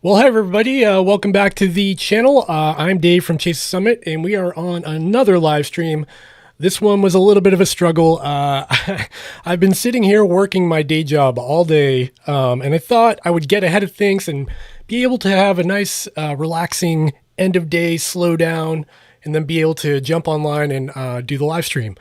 Well, hi everybody. Welcome back to the channel. I'm Dave from Chase Summit, and we are on another live stream. This one was a little bit of a struggle. I've been sitting here working my day job all day, and I thought I would get ahead of things and be able to have a nice, relaxing end of day, slow down, and then be able to jump online and do the live stream.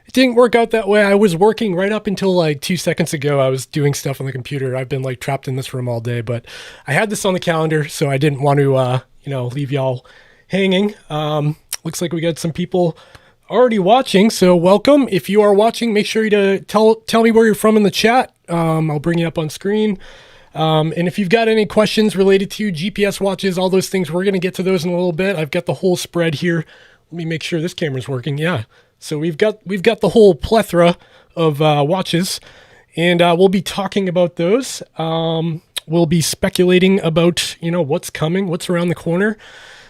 It didn't work out that way. I was working right up until like 2 seconds ago. I was doing stuff on the computer. I've been like trapped in this room all day, but I had this on the calendar, so I didn't want to, leave y'all hanging. Looks like we got some people already watching, so welcome. If you are watching, make sure to tell me where you're from in the chat. I'll bring you up on screen. And if you've got any questions related to GPS watches, all those things, we're going to get to those in a little bit. I've got the whole spread here. Let me make sure this camera's working. Yeah. So we've got the whole plethora of watches, and we'll be talking about those. We'll be speculating about, what's coming, what's around the corner,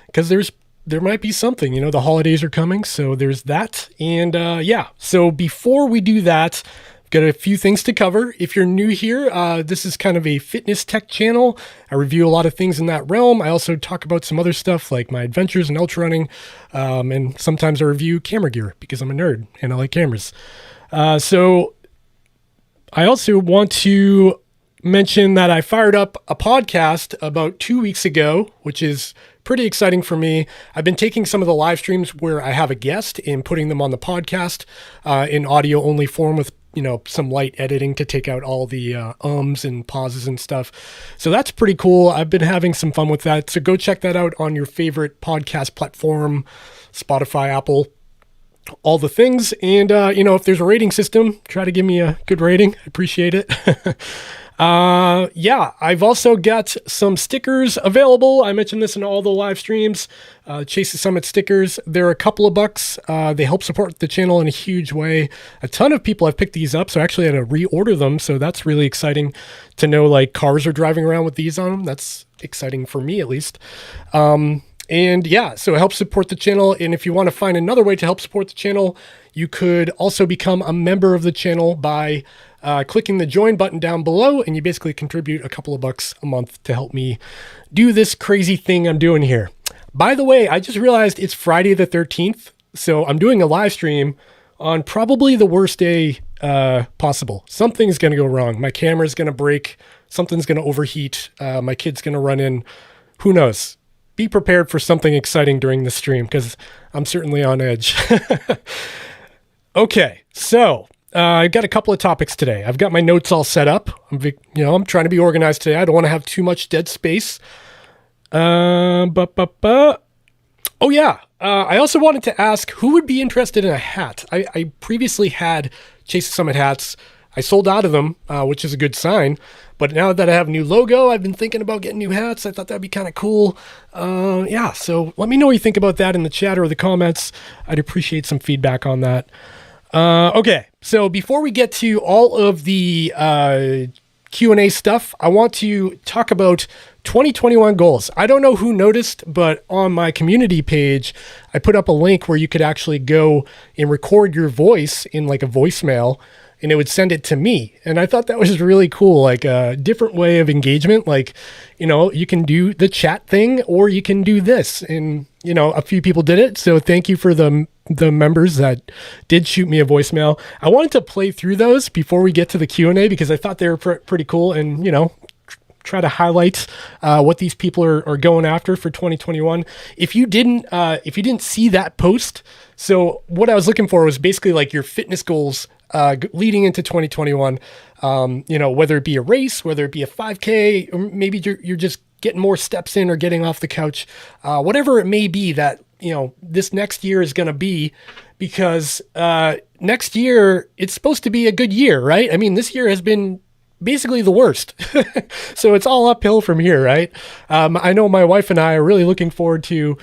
because there might be something, the holidays are coming. So there's that. And yeah, so before we do that, I've got a few things to cover. If you're new here, this is kind of a fitness tech channel. I review a lot of things in that realm. I also talk about some other stuff like my adventures in ultra running, and sometimes I review camera gear because I'm a nerd and I like cameras. So I also want to mention that I fired up a podcast about 2 weeks ago, which is pretty exciting for me. I've been taking some of the live streams where I have a guest and putting them on the podcast in audio only form with some light editing to take out all the ums and pauses and stuff. So that's pretty cool. I've been having some fun with that. So go check that out on your favorite podcast platform, Spotify, Apple, all the things. And, if there's a rating system, try to give me a good rating. I appreciate it. Yeah, I've also got some stickers available. I mentioned this in all the live streams, Chase the Summit stickers. They're a couple of bucks. They help support the channel in a huge way. A ton of people have picked these up, so I actually had to reorder them. So that's really exciting to know, like, cars are driving around with these on them. That's exciting for me, at least. And yeah, so it helps support the channel. And if you want to find another way to help support the channel, you could also become a member of the channel by clicking the join button down below, and you basically contribute a couple of bucks a month to help me do this crazy thing I'm doing here. By the way, I just realized it's Friday the 13th, so I'm doing a live stream on probably the worst day possible. Something's going to go wrong. My camera's going to break. Something's going to overheat. My kid's going to run in. Who knows? Be prepared for something exciting during the stream because I'm certainly on edge. Okay, so I've got a couple of topics today. I've got my notes all set up. I'm trying to be organized today. I don't want to have too much dead space. Oh yeah, I also wanted to ask who would be interested in a hat. I previously had Chase the Summit hats. I sold out of them, which is a good sign. But now that I have a new logo, I've been thinking about getting new hats. I thought that'd be kind of cool. Yeah, so let me know what you think about that in the chat or the comments. I'd appreciate some feedback on that. Okay, so before we get to all of the Q&A stuff, I want to talk about 2021 goals. I don't know who noticed, but on my community page, I put up a link where you could actually go and record your voice in like a voicemail, and it would send it to me. And I thought that was really cool, like a different way of engagement. Like, you can do the chat thing or you can do this. And, a few people did it. So thank you for the members that did shoot me a voicemail. I wanted to play through those before we get to the Q&A because I thought they were pretty cool and, try to highlight what these people are going after for 2021. If you didn't see that post, so what I was looking for was basically like your fitness goals leading into 2021, whether it be a race, whether it be a 5K, or maybe you're just getting more steps in or getting off the couch, whatever it may be that, this next year is going to be, because next year it's supposed to be a good year, right? I mean, this year has been basically the worst. So it's all uphill from here, right? I know my wife and I are really looking forward to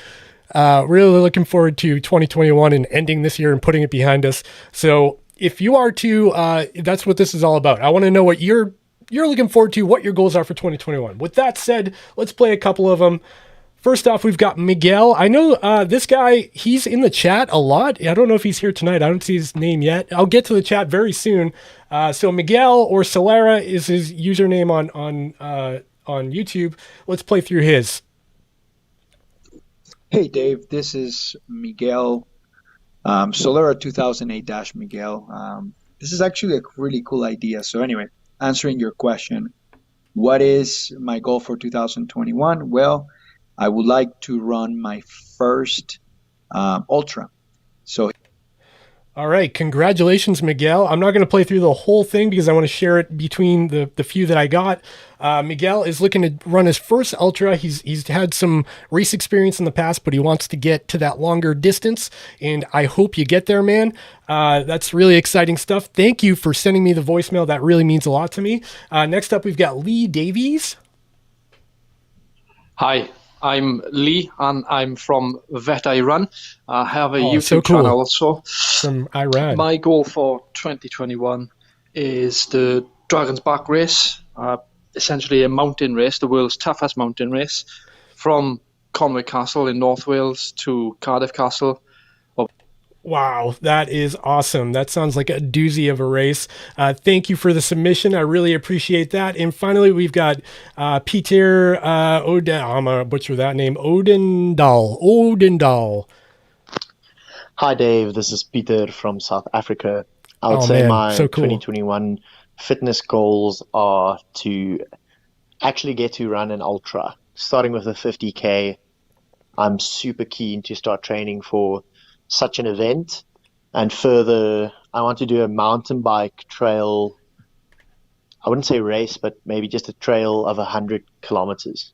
2021 and ending this year and putting it behind us. So if you are too, that's what this is all about. I want to know what you're looking forward to, what your goals are for 2021. With that said, let's play a couple of them. First off, we've got Miguel. I know this guy, he's in the chat a lot. I don't know if he's here tonight. I don't see his name yet. I'll get to the chat very soon. So Miguel or Solera is his username on on YouTube. Let's play through his. Hey Dave, this is Miguel, Solera 2008-Miguel. This is actually a really cool idea. So anyway, answering your question, what is my goal for 2021? Well, I would like to run my first Ultra. So All right, congratulations, Miguel. I'm not going to play through the whole thing because I want to share it between the few that I got. Miguel is looking to run his first Ultra. He's had some race experience in the past, but he wants to get to that longer distance, and I hope you get there, man. That's really exciting stuff. Thank you for sending me the voicemail. That really means a lot to me. Next up, we've got Lee Davies. Hi, I'm Lee, and I'm from Vet Iran. I have a YouTube so cool. channel also. From Iran. My goal for 2021 is the Dragon's Back race, essentially a mountain race, the world's toughest mountain race, from Conwy Castle in North Wales to Cardiff Castle. Wow, that is awesome. That sounds like a doozy of a race. Thank you for the submission. I really appreciate that. And finally, we've got Peter I'm going to butcher that name, Odendahl. Hi, Dave. This is Peter from South Africa. I would say my so cool. 2021 fitness goals are to actually get to run an ultra, starting with a 50K. I'm super keen to start training for such an event. And further, I want to do a mountain bike trail. I wouldn't say race, but maybe just a trail of 100 kilometers.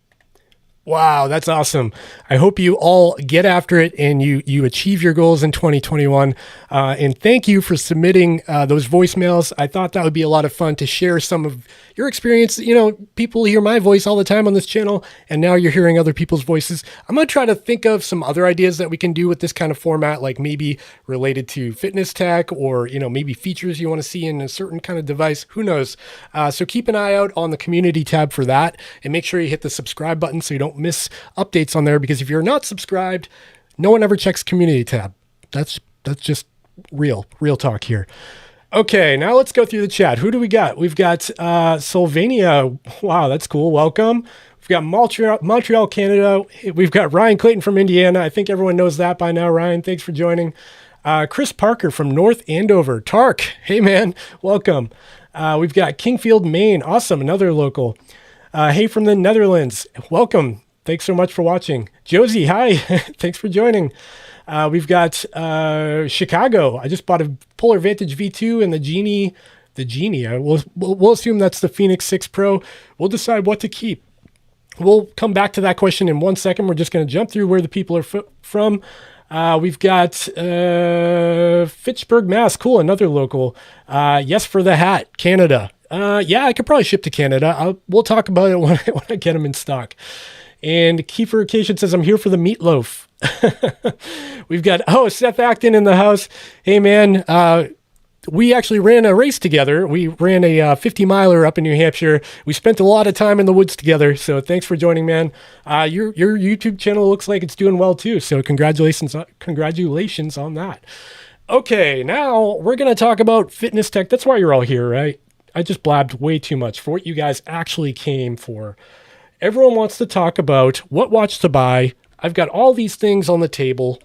Wow, that's awesome. I hope you all get after it and you achieve your goals in 2021. And thank you for submitting those voicemails. I thought that would be a lot of fun to share some of your experience. You know, people hear my voice all the time on this channel, and now you're hearing other people's voices. I'm going to try to think of some other ideas that we can do with this kind of format, like maybe related to fitness tech or, you know, maybe features you want to see in a certain kind of device. Who knows? So keep an eye out on the community tab for that, and make sure you hit the subscribe button so you don't miss updates on there, because if you're not subscribed, no one ever checks community tab. That's just real talk here. Okay, now let's go through the chat. Who do we got? We've got Sylvania. Wow, that's cool. Welcome. We've got Montreal, Canada. We've got Ryan Clayton from Indiana. I think everyone knows that by now. Ryan, thanks for joining. Chris Parker from North Andover. Tark, hey man, welcome. We've got Kingfield, Maine. Awesome, another local. Hey from the Netherlands. Welcome. Thanks so much for watching. Josie, hi. Thanks for joining. We've got Chicago. I just bought a Polar Vantage V2 and the Genie. We'll assume that's the Fenix 6 Pro. We'll decide what to keep. We'll come back to that question in 1 second. We're just going to jump through where the people are from. We've got Fitchburg, Mass. Cool, another local. Yes for the hat, Canada. Yeah, I could probably ship to Canada. We'll talk about it when I get them in stock. And Kiefer Occasion says, I'm here for the meatloaf. We've got, Seth Acton in the house. Hey, man, we actually ran a race together. We ran a 50 miler up in New Hampshire. We spent a lot of time in the woods together. So thanks for joining, man. Your YouTube channel looks like it's doing well too. So congratulations on that. Okay, now we're going to talk about fitness tech. That's why you're all here, right? I just blabbed way too much for what you guys actually came for. Everyone wants to talk about what watch to buy. I've got all these things on the table.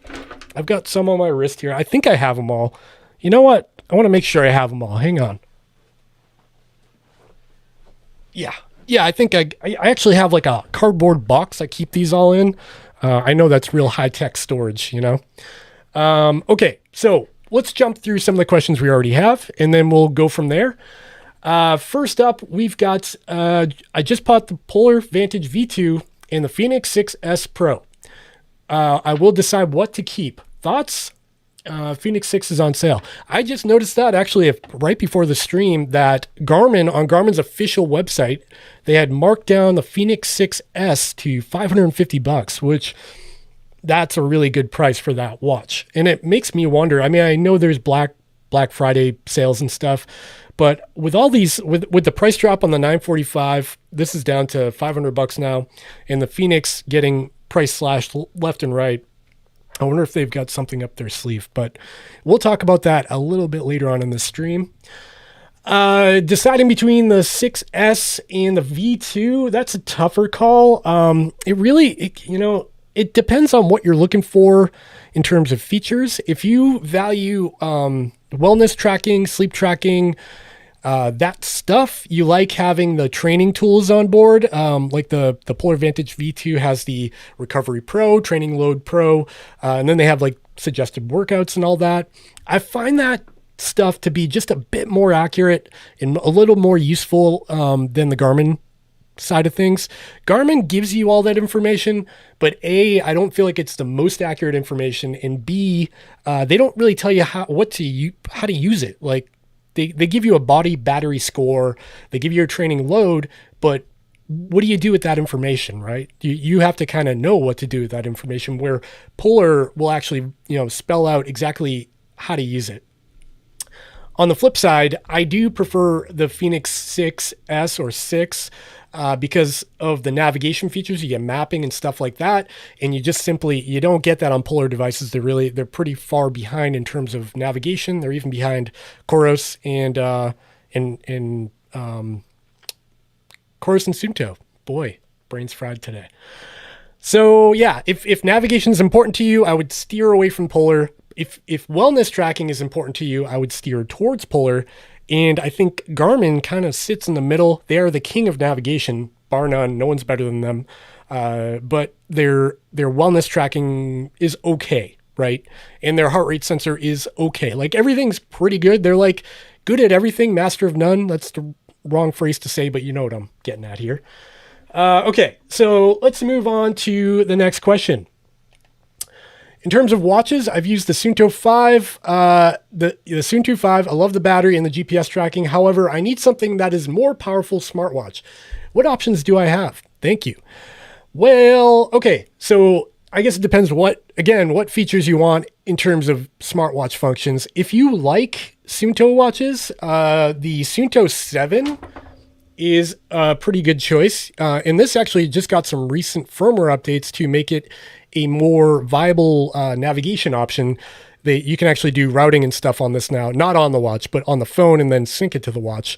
I've got some on my wrist here. I think I have them all. You know what? I want to make sure I have them all. Hang on. Yeah, I think I actually have like a cardboard box I keep these all in. I know that's real high-tech storage, you know? Okay, so let's jump through some of the questions we already have, and then we'll go from there. First up, we've got, I just bought the Polar Vantage V2 and the Fenix 6S Pro. I will decide what to keep. Thoughts? Fenix 6 is on sale. I just noticed that actually right before the stream that on Garmin's official website, they had marked down the Fenix 6S to $550, which that's a really good price for that watch. And it makes me wonder, I mean, I know there's Black Friday sales and stuff, but with all these, with the price drop on the 945, this is down to $500 now, and the Fenix getting price slashed left and right. I wonder if they've got something up their sleeve, but we'll talk about that a little bit later on in the stream. Deciding between the 6S and the V2, that's a tougher call. It depends on what you're looking for in terms of features. If you value wellness tracking, sleep tracking, that stuff, you like having the training tools on board. Like the Polar Vantage V2 has the Recovery Pro, Training Load Pro, and then they have like suggested workouts and all that. I find that stuff to be just a bit more accurate and a little more useful than the Garmin side of things. Garmin gives you all that information, but A, I don't feel like it's the most accurate information, and B, they don't really tell you how to use it. Like they give you a body battery score, they give you a training load, but what do you do with that information, right? You have to kind of know what to do with that information, where Polar will actually, spell out exactly how to use it. On the flip side, I do prefer the Fenix 6S or 6 because of the navigation features. You get mapping and stuff like that, and you don't get that on Polar devices. They're pretty far behind in terms of navigation. They're even behind Coros and Coros and Suunto. Boy, brain's fried today. So yeah, if navigation is important to you, I would steer away from Polar. If wellness tracking is important to you, I would steer towards Polar. And I think Garmin kind of sits in the middle. They are the king of navigation, bar none. No one's better than them. But their wellness tracking is okay, right? And their heart rate sensor is okay. Like everything's pretty good. They're like good at everything, master of none. That's the wrong phrase to say, but you know what I'm getting at here. Okay, so let's move on to the next question. In terms of watches, I've used the Suunto 5, the Suunto 5. I love the battery and the GPS tracking. However, I need something that is more powerful smartwatch. What options do I have? Thank you. Well, okay. So I guess it depends what features you want in terms of smartwatch functions. If you like Suunto watches, the Suunto 7 is a pretty good choice. And this actually just got some recent firmware updates to make it a more viable navigation option. You can actually do routing and stuff on this now, not on the watch, but on the phone, and then sync it to the watch.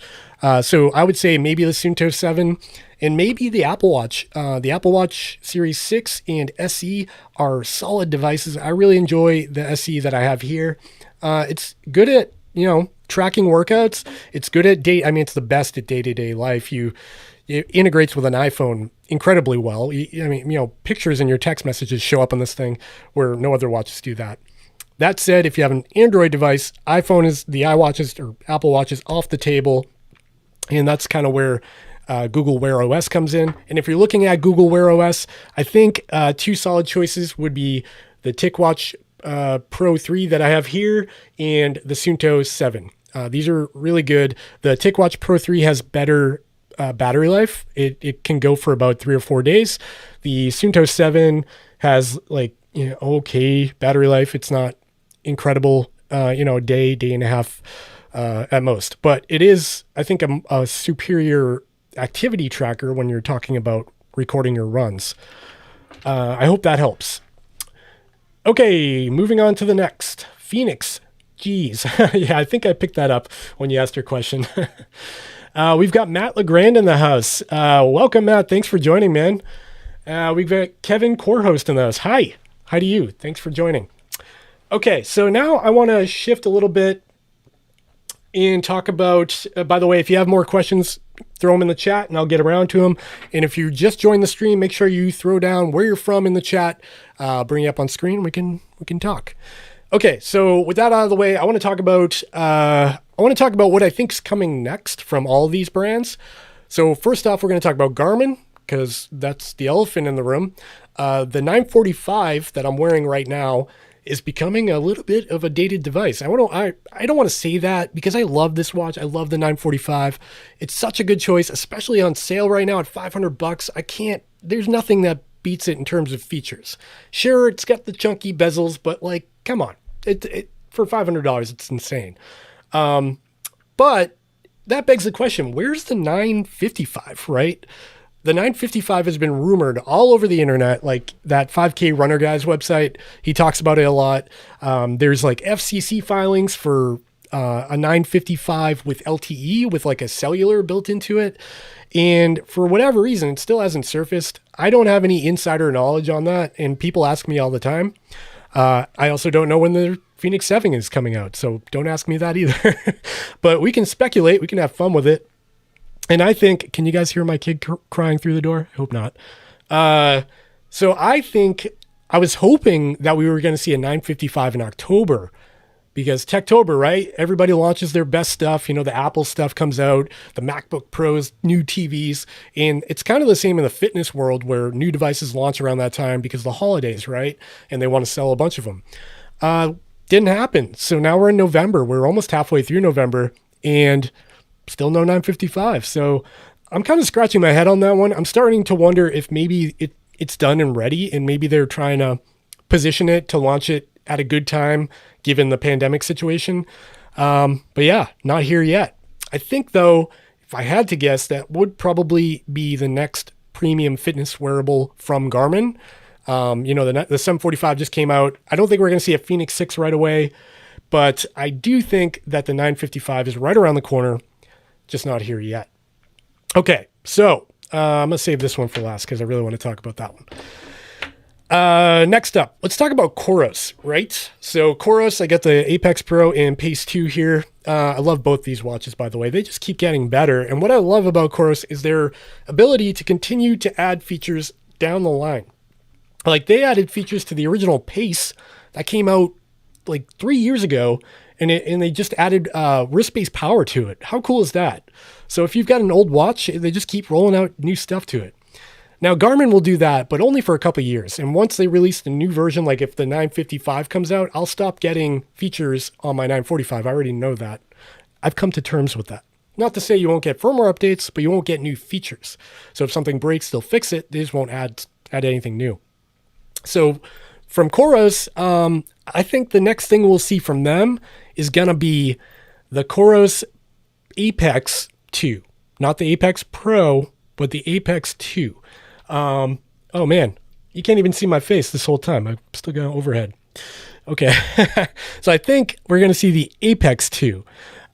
So I would say maybe the Suunto 7 and maybe the Apple Watch. The Apple Watch Series 6 and SE are solid devices. I really enjoy the SE that I have here. It's good at, tracking workouts. It's good at it's the best at day-to-day life. It integrates with an iPhone incredibly well. Pictures and your text messages show up on this thing where no other watches do that. That said, if you have an Android device, the iWatches or Apple Watch is off the table. And that's kind of where Google Wear OS comes in. And if you're looking at Google Wear OS, I think two solid choices would be the TicWatch Pro 3 that I have here and the Suunto 7. These are really good. The TicWatch Pro 3 has better battery life. It can go for about 3 or 4 days. The Suunto 7 has okay battery life. It's not incredible, a day and a half at most. But it is, I think, a superior activity tracker when you're talking about recording your runs. I hope that helps. Okay, moving on to the next. Fenix. Geez. Yeah, I think I picked that up when you asked your question. We've got Matt LeGrand in the house. Welcome, Matt. Thanks for joining, man. We've got Kevin Corhost in the house. Hi. Hi to you. Thanks for joining. Okay, so now I want to shift a little bit and talk about, by the way, if you have more questions, throw them in the chat and I'll get around to them. And if you just joined the stream, make sure you throw down where you're from in the chat. Bring you up on screen. We can talk. Okay, so with that out of the way, I want to talk about what I think is coming next from all of these brands. So first off, we're going to talk about Garmin, because that's the elephant in the room. The 945 that I'm wearing right now is becoming a little bit of a dated device. I don't want to say that because I love this watch. I love the 945. It's such a good choice, especially on sale right now at $500. There's nothing that beats it in terms of features. Sure, it's got the chunky bezels, but come on. It for $500, it's insane. But that begs the question, where's the 955, right? The 955 has been rumored all over the internet, like that 5K Runner Guy's website. He talks about it a lot. There's FCC filings for a 955 with LTE with like a cellular built into it. And for whatever reason, it still hasn't surfaced. I don't have any insider knowledge on that. And people ask me all the time. I also don't know when the Fenix 7 is coming out. So don't ask me that either. But we can speculate. We can have fun with it. And I think, can you guys hear my kid crying through the door? I hope not. So I think I was hoping that we were going to see a 955 in October because Techtober, right? Everybody launches their best stuff. You know, the Apple stuff comes out, the MacBook Pros, new TVs. And it's kind of the same in the fitness world where new devices launch around that time because of the holidays, right? And they want to sell a bunch of them. Didn't happen. So now we're in November. We're almost halfway through November and still no 955. So I'm kind of scratching my head on that one. I'm starting to wonder if maybe it's done and ready and maybe they're trying to position it to launch it at a good time given the pandemic situation. But yeah, not here yet. I think though, if I had to guess, that would probably be the next premium fitness wearable from Garmin. You know, the 745 just came out. I don't think we're going to see a Fenix 6 right away, but I do think that the 955 is right around the corner, just not here yet. Okay, so I'm going to save this one for last because I really want to talk about that one. Next up, let's talk about Coros, right? So Coros, I got the Apex Pro and Pace 2 here. I love both these watches, by the way. They just keep getting better. And what I love about Coros is their ability to continue to add features down the line. Like they added features to the original Pace that came out like 3 years ago, and they just added wrist-based power to it. How cool is that? So if you've got an old watch, they just keep rolling out new stuff to it. Now, Garmin will do that, but only for a couple of years. And once they release the new version, like if the 955 comes out, I'll stop getting features on my 945. I already know that. I've come to terms with that. Not to say you won't get firmware updates, but you won't get new features. So if something breaks, they'll fix it. They just won't add anything new. So from Coros, I think the next thing we'll see from them is going to be the Coros Apex 2. Not the Apex Pro, but the Apex 2. Oh man, you can't even see my face this whole time. I'm still going overhead. Okay. So I think we're going to see the Apex 2.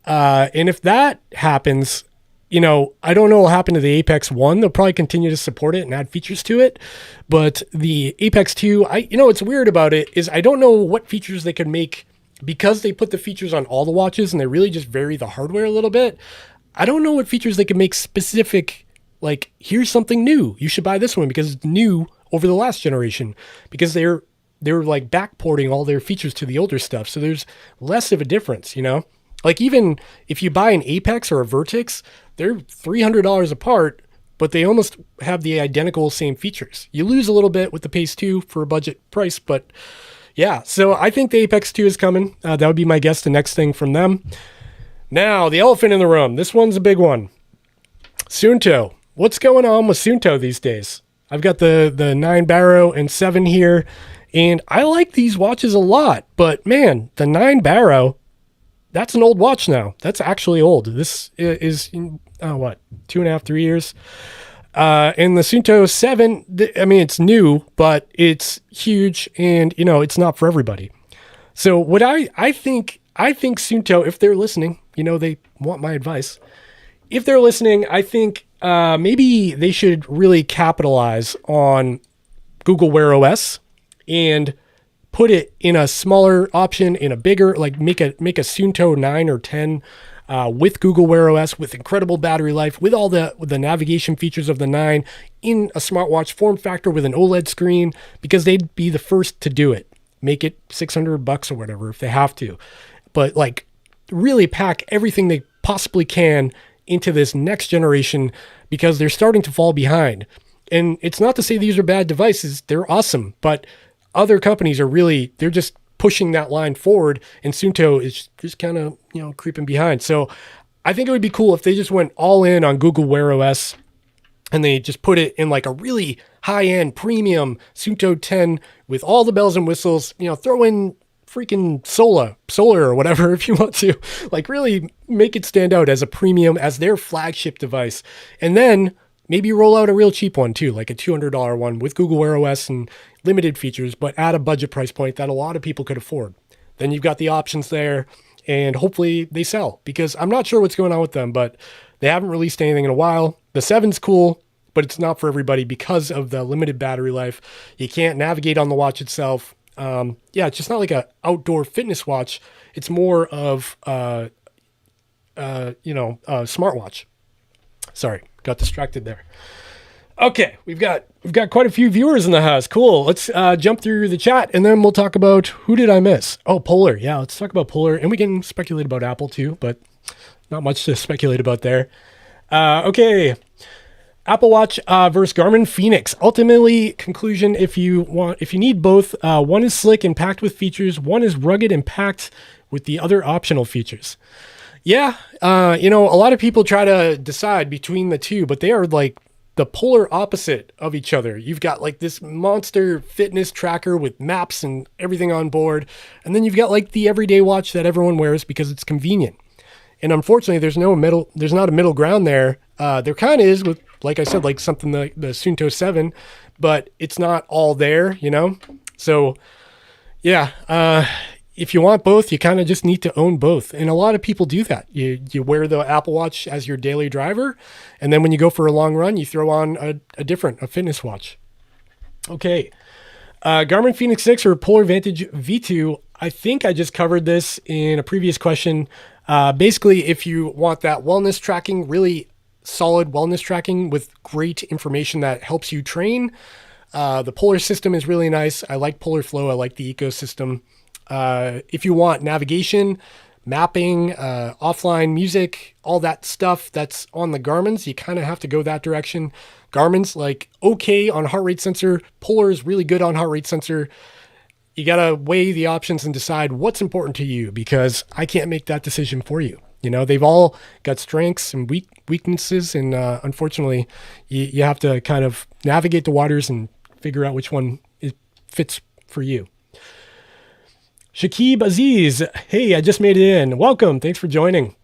And if that happens, you know, I don't know what will happen to the Apex 1. They'll probably continue to support it and add features to it. But the Apex 2, you know, what's weird about it is I don't know what features they could make because they put the features on all the watches and they really just vary the hardware a little bit. I don't know what features they could make specific. Like, here's something new. You should buy this one because it's new over the last generation because they're like backporting all their features to the older stuff. So there's less of a difference, you know? Like even if you buy an Apex or a Vertex, they're $300 apart, but they almost have the identical same features. You lose a little bit with the Pace 2 for a budget price, but yeah. So I think the Apex 2 is coming. That would be my guess, the next thing from them. Now, the elephant in the room. This one's a big one. Suunto. What's going on with Suunto these days? I've got the 9 Barrow and 7 here, and I like these watches a lot, but man, the 9 Barrow, that's an old watch now. That's actually old. This is, 2.5, 3 years. And the Suunto 7, I mean, it's new, but it's huge, and, you know, it's not for everybody. So what I think Suunto, if they're listening, you know, they want my advice. If they're listening, I think maybe they should really capitalize on Google Wear OS and put it in a smaller option, in a bigger, like make a Suunto 9 or 10 with Google Wear OS, with incredible battery life, with all the navigation features of the 9 in a smartwatch form factor with an OLED screen, because they'd be the first to do it. Make it $600 or whatever if they have to. But like really pack everything they possibly can into this next generation because they're starting to fall behind. And it's not to say these are bad devices. They're awesome, but other companies are really, they're just pushing that line forward, and Suunto is just kind of, you know, creeping behind. So I think it would be cool if they just went all in on Google Wear OS and they just put it in like a really high-end premium Suunto 10 with all the bells and whistles, you know, throw in freaking solar or whatever if you want to, like really make it stand out as a premium, as their flagship device. And then maybe roll out a real cheap one too, like a $200 one with Google Wear OS and limited features, but at a budget price point that a lot of people could afford. Then you've got the options there. and hopefully they sell, because I'm not sure what's going on with them, but they haven't released anything in a while. The 7's cool, but it's not for everybody because of the limited battery life. You can't navigate on the watch itself. It's just not like a outdoor fitness watch. It's more of a smartwatch. Sorry, got distracted there. Okay, we've got quite a few viewers in the house. Cool. Let's jump through the chat, and then we'll talk about, who did I miss? Oh, Polar. Yeah, let's talk about Polar, and we can speculate about Apple too, but not much to speculate about there. Okay. Apple Watch versus Garmin Fenix. Ultimately, conclusion, if you need both, one is slick and packed with features, one is rugged and packed with the other optional features. Yeah, a lot of people try to decide between the two, but they are like the polar opposite of each other. You've got like this monster fitness tracker with maps and everything on board, and then you've got like the everyday watch that everyone wears because it's convenient. And unfortunately, there's not a middle ground there. There kind of is with, like I said, like something like the Suunto 7, but it's not all there, So, yeah, if you want both, you kind of just need to own both. And a lot of people do that. You wear the Apple Watch as your daily driver, and then when you go for a long run, you throw on a fitness watch. Okay. Garmin Fenix 6 or Polar Vantage V2. I think I just covered this in a previous question. Basically, if you want that wellness tracking, really solid wellness tracking with great information that helps you train, the Polar system is really nice. I like Polar Flow. I like the ecosystem. If you want navigation, mapping, offline music, all that stuff that's on the Garmin's, you kind of have to go that direction. Garmin's like okay on heart rate sensor. Polar is really good on heart rate sensor. You got to weigh the options and decide what's important to you, because I can't make that decision for you. They've all got strengths and weaknesses. And unfortunately, you have to kind of navigate the waters and figure out which one fits for you. Shakib Aziz, hey, I just made it in. Welcome. Thanks for joining.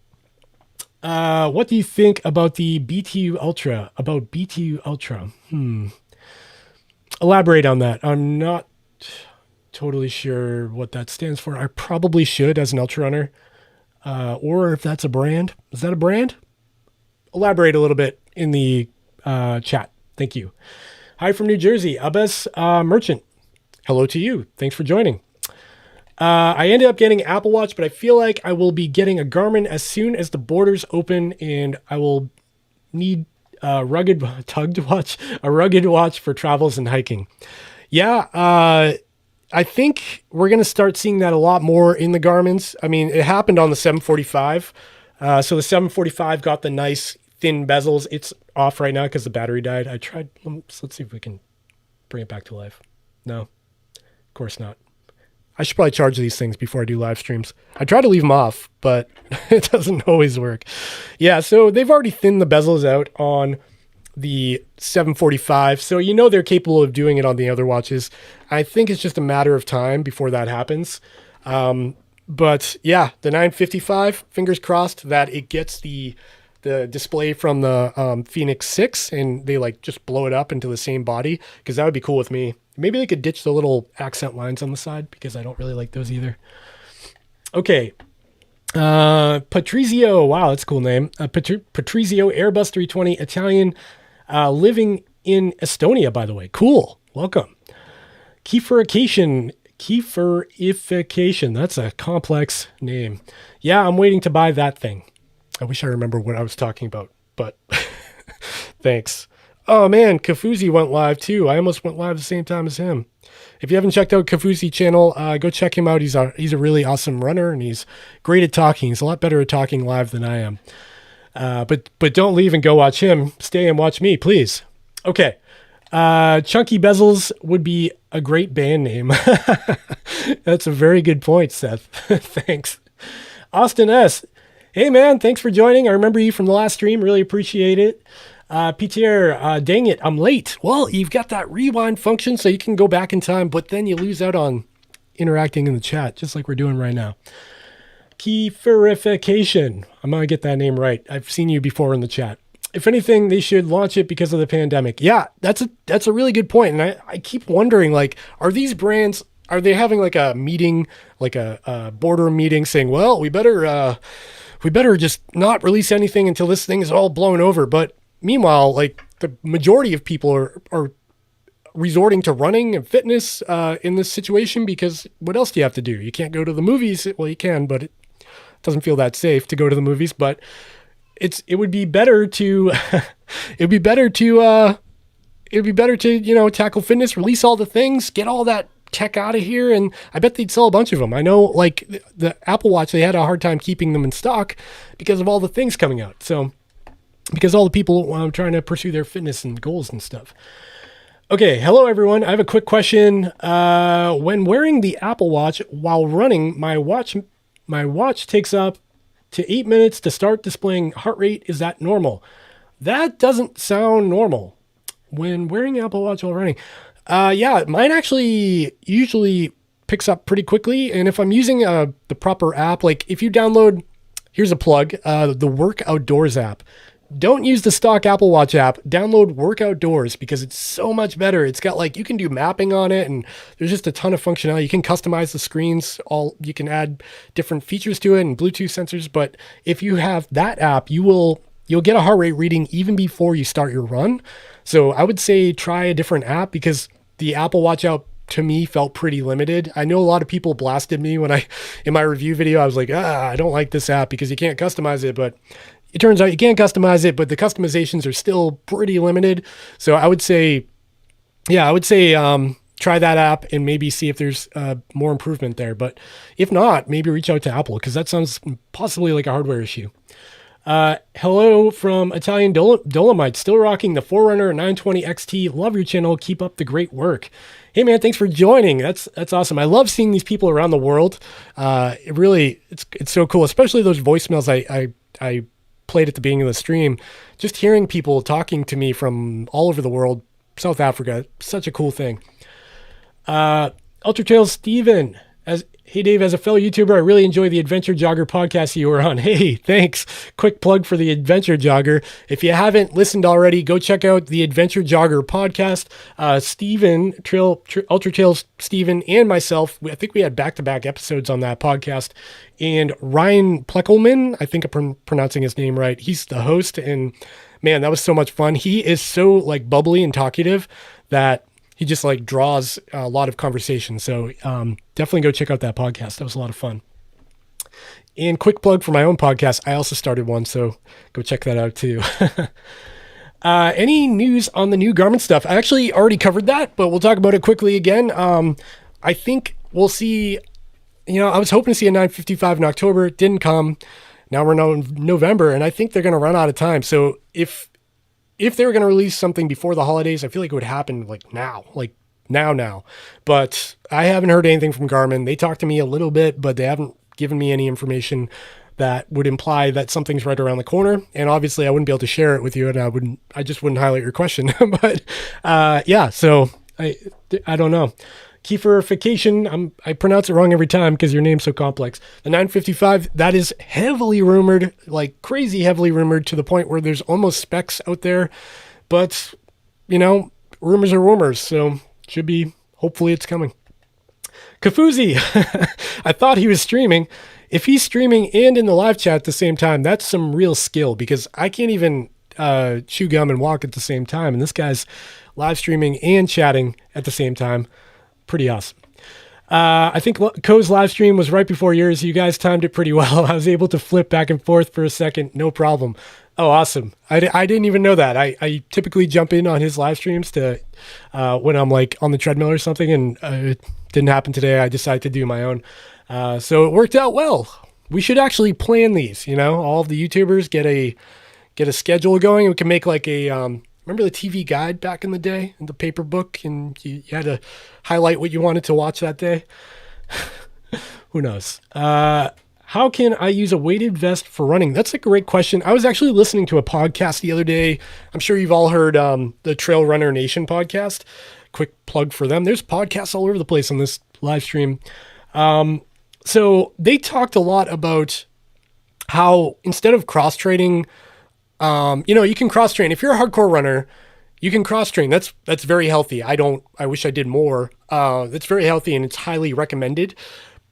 What do you think about the BTU Ultra? Elaborate on that. I'm not totally sure what that stands for. I probably should as an ultra runner, or if that's a brand. Is that a brand? Elaborate a little bit in the chat. Thank you. Hi from New Jersey, Abbas Merchant. Hello to you. Thanks for joining. I ended up getting Apple Watch, but I feel like I will be getting a Garmin as soon as the borders open, and I will need a rugged watch for travels and hiking. Yeah, I think we're going to start seeing that a lot more in the Garmin's. I mean, it happened on the 745. So the 745 got the nice thin bezels. It's off right now because the battery died. I tried. Let's see if we can bring it back to life. No, of course not. I should probably charge these things before I do live streams. I try to leave them off, but it doesn't always work. Yeah, so they've already thinned the bezels out on the 745. So they're capable of doing it on the other watches. I think it's just a matter of time before that happens. But yeah, the 955, fingers crossed that it gets the display from the Fenix 6 and they like just blow it up into the same body, because that would be cool with me. Maybe they could ditch the little accent lines on the side, because I don't really like those either. Okay. Patrizio. Wow, that's a cool name. Patrizio, Airbus 320, Italian, living in Estonia, by the way. Cool. Welcome. Kefirification. That's a complex name. Yeah, I'm waiting to buy that thing. I wish I remember what I was talking about, but thanks. Oh man, Kafuzi went live too. I almost went live at the same time as him. If you haven't checked out Kafuzi channel, go check him out. He's a really awesome runner, and he's great at talking. He's a lot better at talking live than I am. But don't leave and go watch him. Stay and watch me, please. Okay. Chunky Bezels would be a great band name. That's a very good point, Seth. Thanks. Austin S. Hey man, thanks for joining. I remember you from the last stream. Really appreciate it. PTR, dang it, I'm late. Well, you've got that rewind function so you can go back in time, but then you lose out on interacting in the chat, just like we're doing right now. Kefirification. I'm going to get that name right. I've seen you before in the chat. If anything, they should launch it because of the pandemic. Yeah, that's a really good point. And I keep wondering, like, are these brands are they having like a meeting, like a boardroom meeting saying, well, we better just not release anything until this thing is all blown over. But meanwhile, like the majority of people are resorting to running and fitness in this situation, because what else do you have to do? You can't go to the movies. Well, you can, but it doesn't feel that safe to go to the movies. But it would be better to tackle fitness, release all the things, get all that tech out of here, and I bet they'd sell a bunch of them. I know, like the Apple Watch, they had a hard time keeping them in stock because of all the things coming out. So because all the people trying to pursue their fitness and goals and stuff. Okay, hello everyone. I have a quick question. When wearing the Apple Watch while running, my watch takes up to 8 minutes to start displaying heart rate. Is that normal? That doesn't sound normal. When wearing Apple Watch while running. Yeah, mine actually usually picks up pretty quickly. And if I'm using the proper app, like if you download, here's a plug, the Work Outdoors app. Don't use the stock Apple Watch app. Download Work Outdoors because it's so much better. It's got like, you can do mapping on it, and there's just a ton of functionality. You can customize the screens, you can add different features to it and Bluetooth sensors. But if you have that app, you'll get a heart rate reading even before you start your run. So I would say try a different app, because the Apple Watch app to me felt pretty limited. I know a lot of people blasted me when in my review video, I was like, I don't like this app because you can't customize it. But it turns out you can customize it, but the customizations are still pretty limited. So I would say try that app and maybe see if there's more improvement there. But if not, maybe reach out to Apple, because that sounds possibly like a hardware issue. Hello from Italian Dolomite, still rocking the Forerunner 920 XT. Love your channel. Keep up the great work. Hey man, thanks for joining. That's awesome. I love seeing these people around the world. It's so cool, especially those voicemails I played at the beginning of the stream. Just hearing people talking to me from all over the world, South Africa, such a cool thing. Ultra Trails Steven, hey Dave, as a fellow YouTuber, I really enjoy the Adventure Jogger podcast you were on. Hey, thanks. Quick plug for the Adventure Jogger. If you haven't listened already, go check out the Adventure Jogger podcast. Steven, Ultra Trails Steven, and myself, I think we had back-to-back episodes on that podcast. And Ryan Pleckelman, I think I'm pronouncing his name right. He's the host, and man, that was so much fun. He is so like bubbly and talkative that he just like draws a lot of conversation. So definitely go check out that podcast. That was a lot of fun. And quick plug for my own podcast. I also started one, so go check that out too. Any news on the new Garmin stuff? I actually already covered that, but we'll talk about it quickly again. I think we'll see, I was hoping to see a 955 in October. It didn't come. Now we're in November, and I think they're going to run out of time. So if they were going to release something before the holidays, I feel like it would happen now. But I haven't heard anything from Garmin. They talked to me a little bit, but they haven't given me any information that would imply that something's right around the corner. And obviously I wouldn't be able to share it with you, and I just wouldn't highlight your question. But so I don't know. Kieferification, I pronounce it wrong every time because your name's so complex. The 955, that is heavily rumored, like crazy heavily rumored, to the point where there's almost specs out there. But, rumors are rumors, so hopefully it's coming. Kafuzi, I thought he was streaming. If he's streaming and in the live chat at the same time, that's some real skill, because I can't even chew gum and walk at the same time. And this guy's live streaming and chatting at the same time. Pretty awesome. I think Co's live stream was right before yours. You guys timed it pretty well. I was able to flip back and forth for a second. No problem. Oh, awesome. I didn't even know that. I typically jump in on his live streams to when I'm like on the treadmill or something, and it didn't happen today. I decided to do my own. So it worked out well. We should actually plan these, all of the YouTubers get a schedule going. We can make like a, remember the TV guide back in the day, in the paper book, and you had to highlight what you wanted to watch that day? Who knows? How can I use a weighted vest for running? That's a great question. I was actually listening to a podcast the other day. I'm sure you've all heard the Trail Runner Nation podcast. Quick plug for them. There's podcasts all over the place on this live stream. So they talked a lot about how instead of cross-training, you can cross-train. If you're a hardcore runner, You can cross train. That's very healthy. I wish I did more. That's very healthy and it's highly recommended.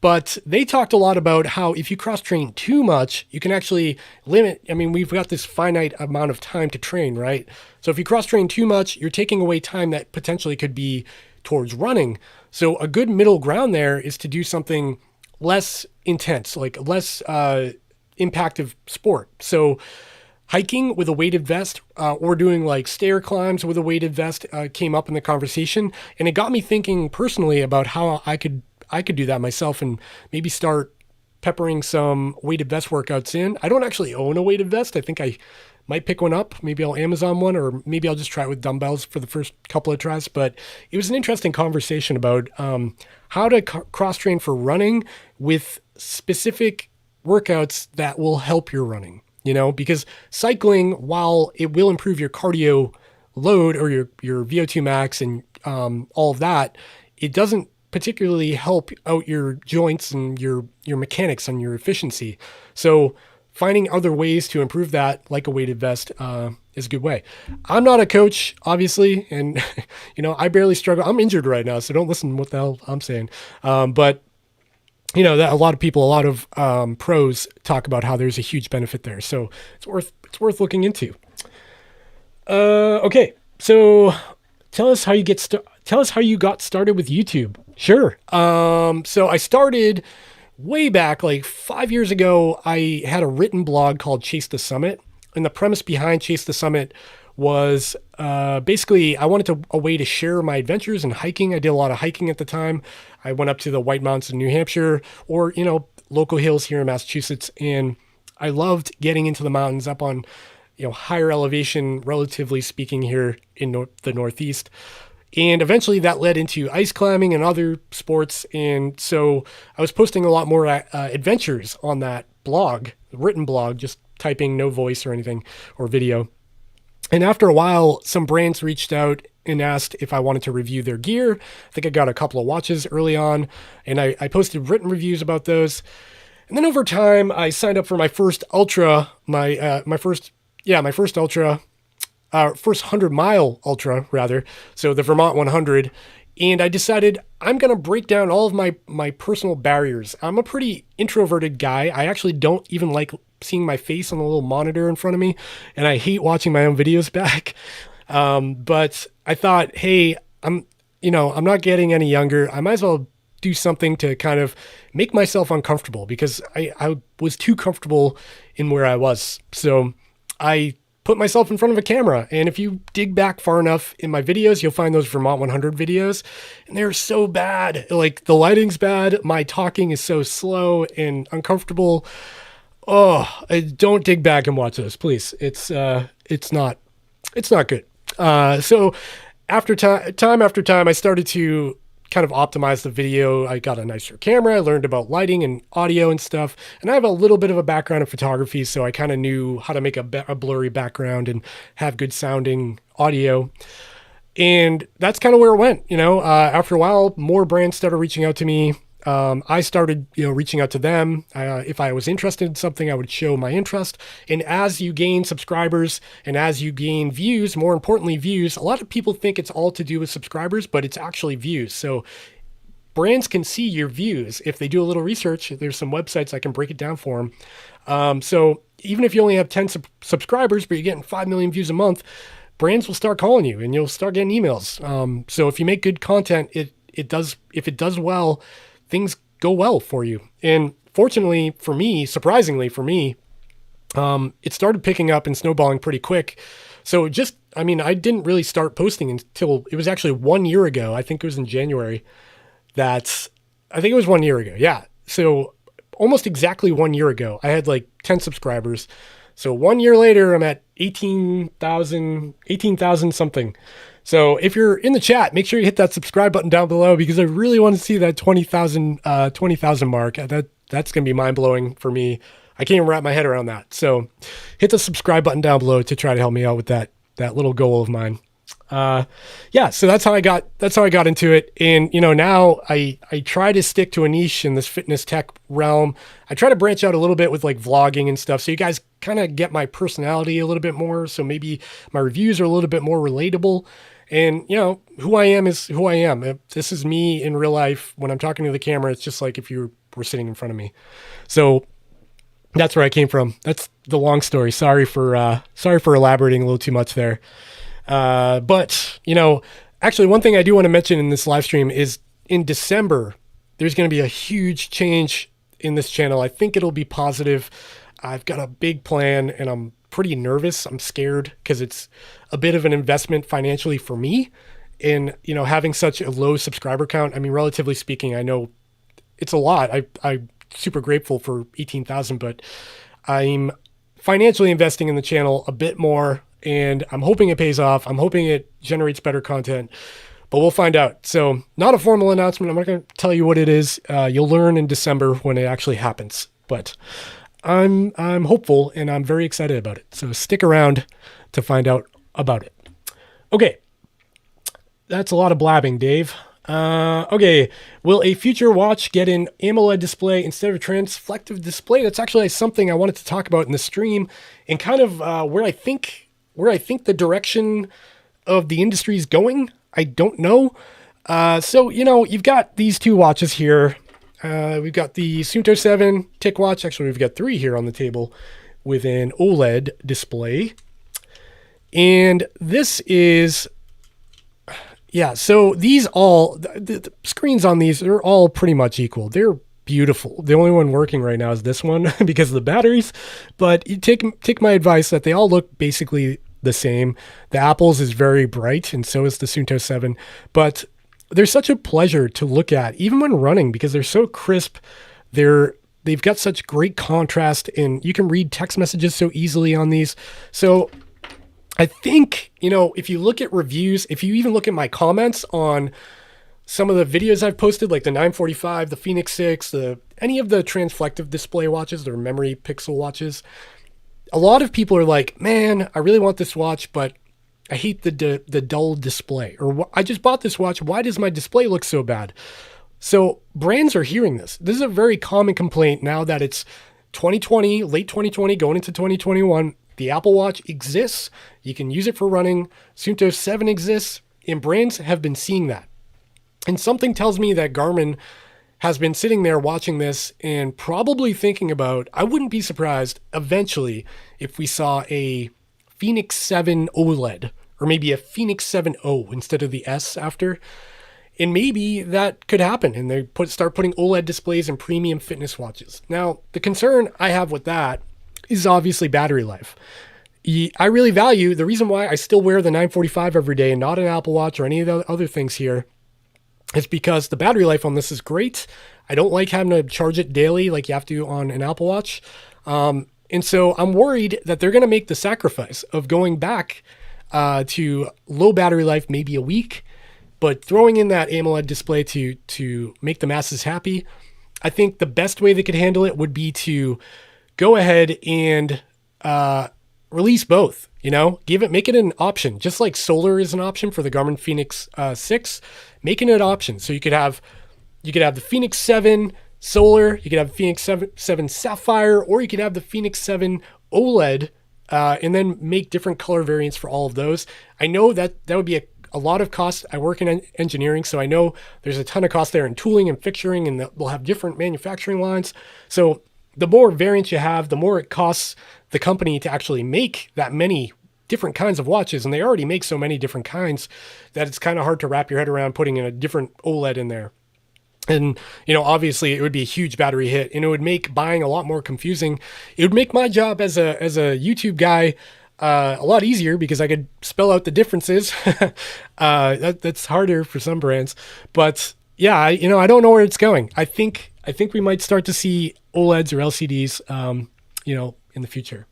But they talked a lot about how if you cross train too much, you can actually limit. I mean, we've got this finite amount of time to train, right? So if you cross train too much, you're taking away time that potentially could be towards running. So a good middle ground there is to do something less intense, like less impactive sport. So hiking with a weighted vest or doing like stair climbs with a weighted vest came up in the conversation. And it got me thinking personally about how I could do that myself and maybe start peppering some weighted vest workouts in. I don't actually own a weighted vest. I think I might pick one up. Maybe I'll Amazon one, or maybe I'll just try it with dumbbells for the first couple of tries. But it was an interesting conversation about how to cross train for running with specific workouts that will help your running, because cycling, while it will improve your cardio load or your VO2 max and all of that, it doesn't particularly help out your joints and your mechanics and your efficiency. So finding other ways to improve that, like a weighted vest, is a good way. I'm not a coach, obviously, and I barely struggle. I'm injured right now, so don't listen to what the hell I'm saying. But that a lot of people, a lot of pros talk about how there's a huge benefit there. So it's worth looking into. Okay, so tell us how you got started with YouTube. Sure. So I started way back, like 5 years ago. I had a written blog called Chase the Summit. And the premise behind Chase the Summit was basically I wanted a way to share my adventures in hiking. I did a lot of hiking at the time. I went up to the White Mountains in New Hampshire or, local hills here in Massachusetts. And I loved getting into the mountains up on, higher elevation, relatively speaking, here in the Northeast. And eventually that led into ice climbing and other sports. And so I was posting a lot more adventures on that blog, written blog, just typing, no voice or anything or video. And after a while, some brands reached out and asked if I wanted to review their gear. I think I got a couple of watches early on, and I posted written reviews about those. And then over time, I signed up for my first Ultra, my first Ultra, first 100-mile Ultra, rather. So the Vermont 100. And I decided I'm going to break down all of my personal barriers. I'm a pretty introverted guy. I actually don't even like seeing my face on the little monitor in front of me. And I hate watching my own videos back. But I thought, hey, I'm not getting any younger. I might as well do something to kind of make myself uncomfortable because I was too comfortable in where I was. So I put myself in front of a camera. And if you dig back far enough in my videos, you'll find those Vermont 100 videos. And they're so bad. Like the lighting's bad. My talking is so slow and uncomfortable. Oh, don't dig back and watch those, please. It's not good. So after time after time, I started to kind of optimize the video. I got a nicer camera. I learned about lighting and audio and stuff. And I have a little bit of a background in photography, so I kind of knew how to make a blurry background and have good sounding audio. And that's kind of where it went. After a while, more brands started reaching out to me. I started, reaching out to them. If I was interested in something, I would show my interest. And as you gain subscribers and as you gain views, more importantly, views, a lot of people think it's all to do with subscribers, but it's actually views. So brands can see your views. If they do a little research, there's some websites I can break it down for them. So even if you only have 10 subscribers, but you're getting 5 million views a month, brands will start calling you and you'll start getting emails. So if you make good content, if it does well, things go well for you. And fortunately for me, surprisingly for me, it started picking up and snowballing pretty quick. So I didn't really start posting until it was actually 1 year ago. I think it was in January. I think it was 1 year ago. Yeah. So almost exactly 1 year ago, I had like 10 subscribers. So 1 year later, I'm at 18,000 something. So if you're in the chat, make sure you hit that subscribe button down below because I really want to see that 20,000 mark. That's going to be mind blowing for me. I can't even wrap my head around that. So hit the subscribe button down below to try to help me out with that little goal of mine. So that's how I got into it. And, now I try to stick to a niche in this fitness tech realm. I try to branch out a little bit with like vlogging and stuff. So you guys kind of get my personality a little bit more. So maybe my reviews are a little bit more relatable. And, you know, who I am is who I am. If this is me in real life. When I'm talking to the camera, it's just like if you were sitting in front of me. So that's where I came from. That's the long story. Sorry for elaborating a little too much there. But, you know, actually one thing I do want to mention in this live stream is in December, there's going to be a huge change in this channel. I think it'll be positive. I've got a big plan and I'm pretty nervous. I'm scared because it's a bit of an investment financially for me in, you know, having such a low subscriber count. I mean, relatively speaking, I know it's a lot. I'm super grateful for 18,000, but I'm financially investing in the channel a bit more and I'm hoping it pays off. I'm hoping it generates better content, but we'll find out. So not a formal announcement. I'm not going to tell you what it is. You'll learn in December when it actually happens, but I'm hopeful and I'm very excited about it. So stick around to find out about it. Okay. That's a lot of blabbing, Dave. Okay. Will a future watch get an AMOLED display instead of a transflective display? That's actually something I wanted to talk about in the stream and kind of where I think the direction of the industry is going. I don't know. So, you know, you've got these two watches here. We've got the Suunto 7 TicWatch. Actually, we've got three here on the table with an OLED display. And this is, yeah, so these all, the screens on these are all pretty much equal. They're beautiful. The only one working right now is this one because of the batteries. But you take my advice that they all look basically the same. The Apple's is very bright and so is the Suunto 7. But they're such a pleasure to look at, even when running, because they're so crisp. They've got such great contrast, and you can read text messages so easily on these. So I think, you know, if you look at reviews, if you even look at my comments on some of the videos I've posted, like the 945, the Fenix 6, any of the transflective display watches, the memory pixel watches, a lot of people are like, man, I really want this watch, but I hate the dull display, or I just bought this watch. Why does my display look so bad? So brands are hearing this. This is a very common complaint now that it's 2020, late 2020, going into 2021. The Apple Watch exists. You can use it for running. Suunto 7 exists, and brands have been seeing that. And something tells me that Garmin has been sitting there watching this and probably thinking about, I wouldn't be surprised eventually if we saw a Fenix 7 OLED, or maybe a Fenix 7O instead of the S after. And maybe that could happen and they start putting OLED displays in premium fitness watches. Now, the concern I have with that is obviously battery life. I really value, the reason why I still wear the 945 every day and not an Apple Watch or any of the other things here is because the battery life on this is great. I don't like having to charge it daily like you have to on an Apple Watch. And so I'm worried that they're going to make the sacrifice of going back to low battery life, maybe a week, but throwing in that AMOLED display to make the masses happy. I think the best way they could handle it would be to go ahead and release both, you know, make it an option, just like solar is an option for the Garmin Fenix 6, making it an option. So you could have the Fenix 7 solar, you could have Fenix 7 Sapphire, or you could have the Fenix 7 OLED, and then make different color variants for all of those. I know that would be a lot of cost. I work in engineering, so I know there's a ton of cost there in tooling and fixturing, and we'll have different manufacturing lines. So the more variants you have, the more it costs the company to actually make that many different kinds of watches. And they already make so many different kinds that it's kind of hard to wrap your head around putting in a different OLED in there. And, you know, obviously it would be a huge battery hit and it would make buying a lot more confusing. It would make my job as a YouTube guy a lot easier because I could spell out the differences. That's harder for some brands, but yeah, I don't know where it's going. I think we might start to see OLEDs or LCDs, in the future.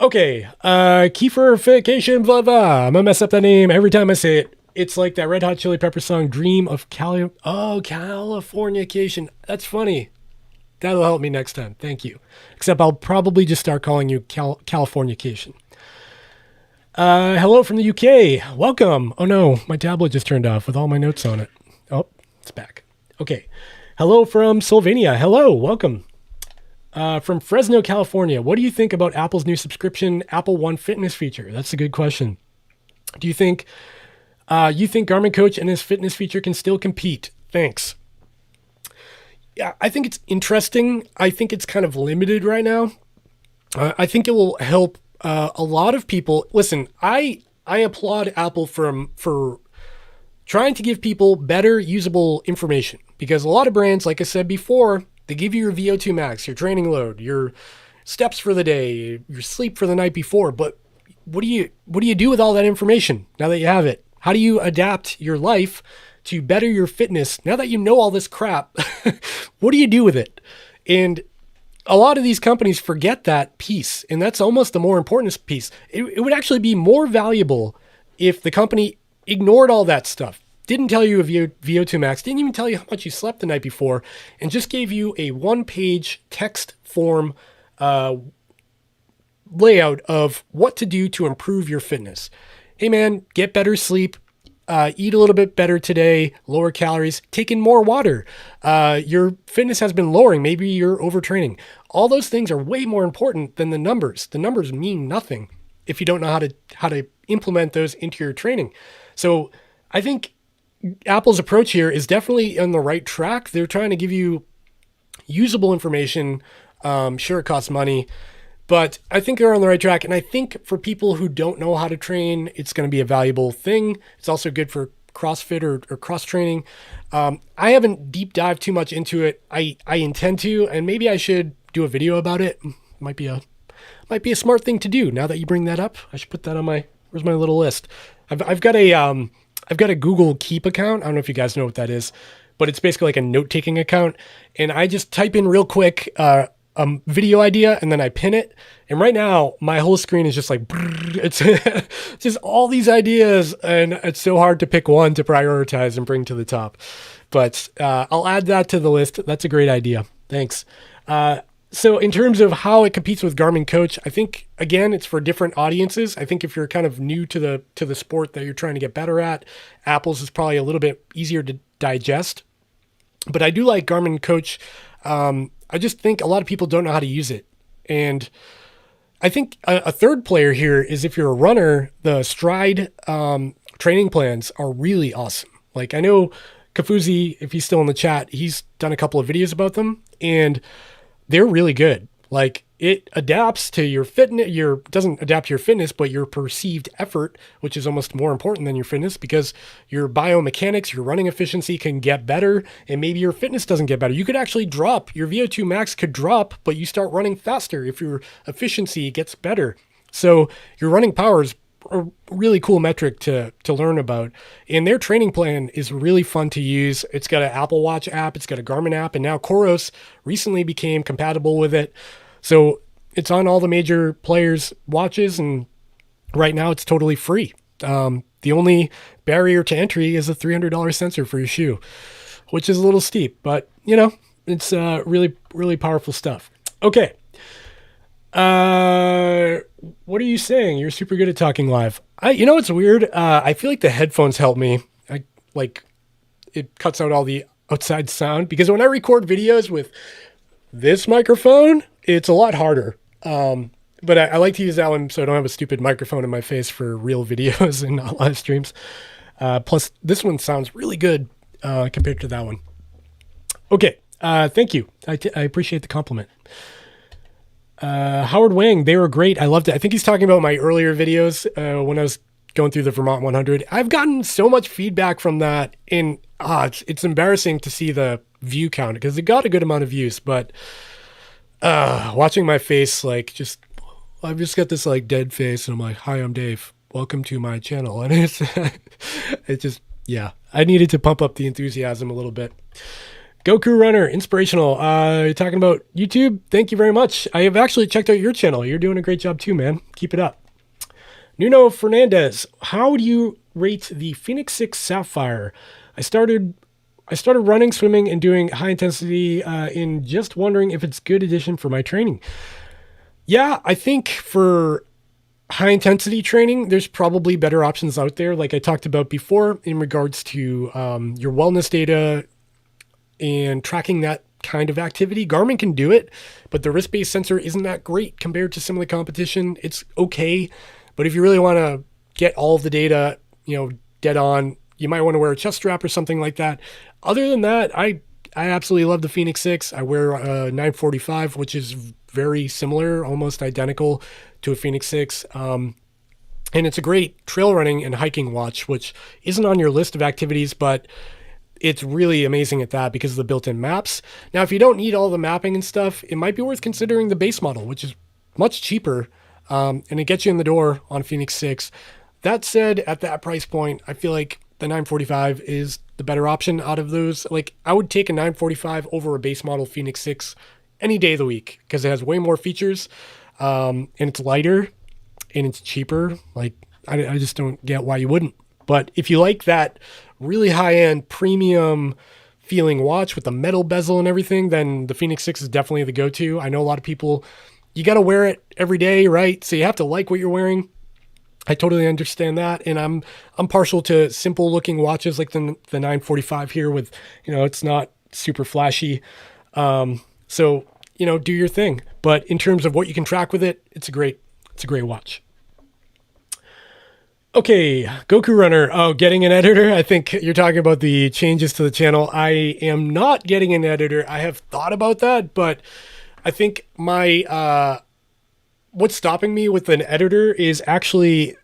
Okay. Kefirification, blah, blah. I'm gonna mess up that name every time I say it. It's like that Red Hot Chili Pepper song, Dream of Californication. That's funny. That'll help me next time. Thank you. Except I'll probably just start calling you Californication. Hello from the UK. Welcome. Oh no, my tablet just turned off with all my notes on it. Oh, it's back. Okay. Hello from Slovenia. Hello. Welcome. From Fresno, California, what do you think about Apple's new subscription Apple One fitness feature? That's a good question. Do you think Garmin Coach and his fitness feature can still compete? Thanks. Yeah, I think it's interesting. I think it's kind of limited right now. I think it will help a lot of people. Listen, I applaud Apple for trying to give people better usable information, because a lot of brands, like I said before, they give you your VO2 max, your training load, your steps for the day, your sleep for the night before. But what do you do with all that information now that you have it? How do you adapt your life to better your fitness now that you know all this crap? What do you do with it? And a lot of these companies forget that piece, and that's almost the more important piece. It would actually be more valuable if the company ignored all that stuff, didn't tell you VO2 max, didn't even tell you how much you slept the night before, and just gave you a one-page text form layout of what to do to improve your fitness. Hey man, get better sleep, eat a little bit better today, lower calories, take in more water. Your fitness has been lowering. Maybe you're overtraining. All those things are way more important than the numbers. The numbers mean nothing if you don't know how to implement those into your training. So I think Apple's approach here is definitely on the right track. They're trying to give you usable information. Sure, it costs money, but I think they're on the right track. And I think for people who don't know how to train, it's going to be a valuable thing. It's also good for CrossFit or cross training. I haven't deep dived too much into it. I intend to, and maybe I should do a video about it. Might be a smart thing to do. Now that you bring that up, I should put that on where's my little list? I've got a Google Keep account. I don't know if you guys know what that is, but it's basically like a note-taking account. And I just type in real quick a video idea, and then I pin it. And right now, my whole screen is just like, it's just all these ideas, and it's so hard to pick one to prioritize and bring to the top. But I'll add that to the list. That's a great idea. Thanks. So in terms of how it competes with Garmin Coach, I think, again, it's for different audiences. I think if you're kind of new to the sport that you're trying to get better at, Apple's is probably a little bit easier to digest. But I do like Garmin Coach. I just think a lot of people don't know how to use it. And I think a third player here is if you're a runner, the Stride training plans are really awesome. Like I know Kafuzi, if he's still in the chat, he's done a couple of videos about them, and they're really good. Like it adapts to your fitness, doesn't adapt to your fitness, but your perceived effort, which is almost more important than your fitness, because your biomechanics, your running efficiency can get better, and maybe your fitness doesn't get better. You could actually drop, your VO2 max could drop, but you start running faster if your efficiency gets better. So your running power is a really cool metric to learn about. And their training plan is really fun to use. It's got an Apple Watch app, it's got a Garmin app, and now Coros recently became compatible with it. So it's on all the major players' watches, and right now it's totally free. The only barrier to entry is a $300 sensor for your shoe, which is a little steep, but you know, it's really, really powerful stuff. Okay. What are you saying? You're super good at talking live. You know, it's weird. I feel like the headphones help me. It cuts out all the outside sound, because when I record videos with this microphone, it's a lot harder. But I like to use that one so I don't have a stupid microphone in my face for real videos and not live streams. Plus this one sounds really good, compared to that one. Okay. Thank you. I appreciate the compliment. Howard Wang, they were great. I loved it. I think he's talking about my earlier videos, when I was going through the Vermont 100. I've gotten so much feedback from that, and it's embarrassing to see the view count, because it got a good amount of views, but watching my face, like, I've just got this like dead face, and I'm like, hi, I'm Dave, welcome to my channel. And it's just, yeah, I needed to pump up the enthusiasm a little bit. Goku Runner, inspirational. You're talking about YouTube. Thank you very much. I have actually checked out your channel. You're doing a great job too, man. Keep it up. Nuno Fernandez, how do you rate the Fenix 6 Sapphire? I started running, swimming, and doing high intensity, in just wondering if it's a good addition for my training. Yeah, I think for high intensity training, there's probably better options out there. Like I talked about before in regards to your wellness data and tracking that kind of activity. Garmin can do it, but the wrist-based sensor isn't that great compared to some of the competition. It's okay, but if you really want to get all of the data, dead on, you might want to wear a chest strap or something like that. Other than that, I absolutely love the Fenix 6. I wear a 945, which is very similar, almost identical to a Fenix 6. And it's a great trail running and hiking watch, which isn't on your list of activities, but it's really amazing at that because of the built-in maps. Now, if you don't need all the mapping and stuff, it might be worth considering the base model, which is much cheaper, and it gets you in the door on Fenix 6. That said, at that price point, I feel like the 945 is the better option out of those. Like, I would take a 945 over a base model Fenix 6 any day of the week because it has way more features, and it's lighter and it's cheaper. Like, I just don't get why you wouldn't. But if you like that really high-end premium feeling watch with the metal bezel and everything, then the Fenix 6 is definitely the go-to. I know a lot of people, you got to wear it every day, right? So you have to like what you're wearing. I totally understand that, and I'm partial to simple looking watches like the 945 here with, it's not super flashy. So, do your thing. But in terms of what you can track with it, it's a great watch. Okay, GoPro Runner. Oh, getting an editor. I think you're talking about the changes to the channel. I am not getting an editor. I have thought about that, but I think what's stopping me with an editor is actually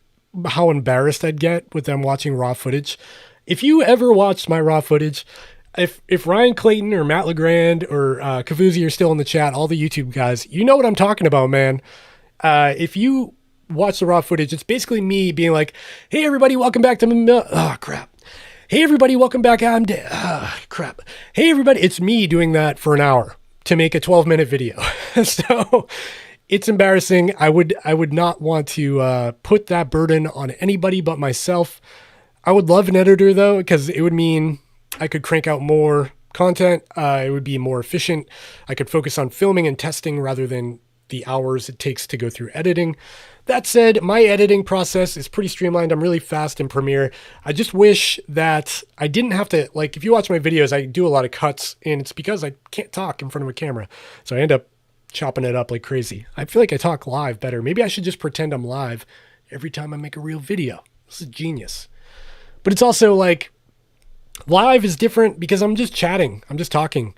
how embarrassed I'd get with them watching raw footage. If you ever watched my raw footage, if Ryan Clayton or Matt LeGrand or Kavuzi are still in the chat, all the YouTube guys, you know what I'm talking about, man. If you watch the raw footage, it's basically me being like, hey, everybody, welcome back to crap. Hey, everybody, welcome back. I'm dead. Crap. Hey, everybody. It's me doing that for an hour to make a 12-minute video. So it's embarrassing. I would not want to put that burden on anybody but myself. I would love an editor, though, because it would mean I could crank out more content. It would be more efficient. I could focus on filming and testing rather than the hours it takes to go through editing. That said, my editing process is pretty streamlined. I'm really fast in Premiere. I just wish that I didn't have to, like, if you watch my videos, I do a lot of cuts, and it's because I can't talk in front of a camera. So I end up chopping it up like crazy. I feel like I talk live better. Maybe I should just pretend I'm live every time I make a real video. This is genius. But it's also like, live is different because I'm just chatting. I'm just talking.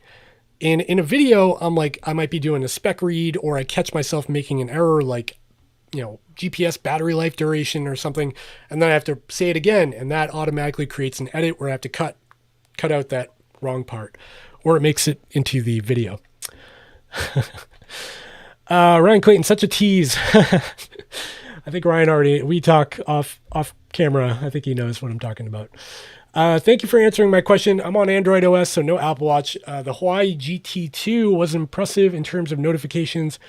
In a video, I'm like, I might be doing a spec read, or I catch myself making an error, like, GPS battery life duration or something, and then I have to say it again, and that automatically creates an edit where I have to cut out that wrong part, or it makes it into the video. Ryan Clayton, such a tease. I think Ryan we talk off camera. I think he knows what I'm talking about. Thank you for answering my question. I'm on Android OS, so no Apple Watch. The Hawaii GT2 was impressive in terms of notifications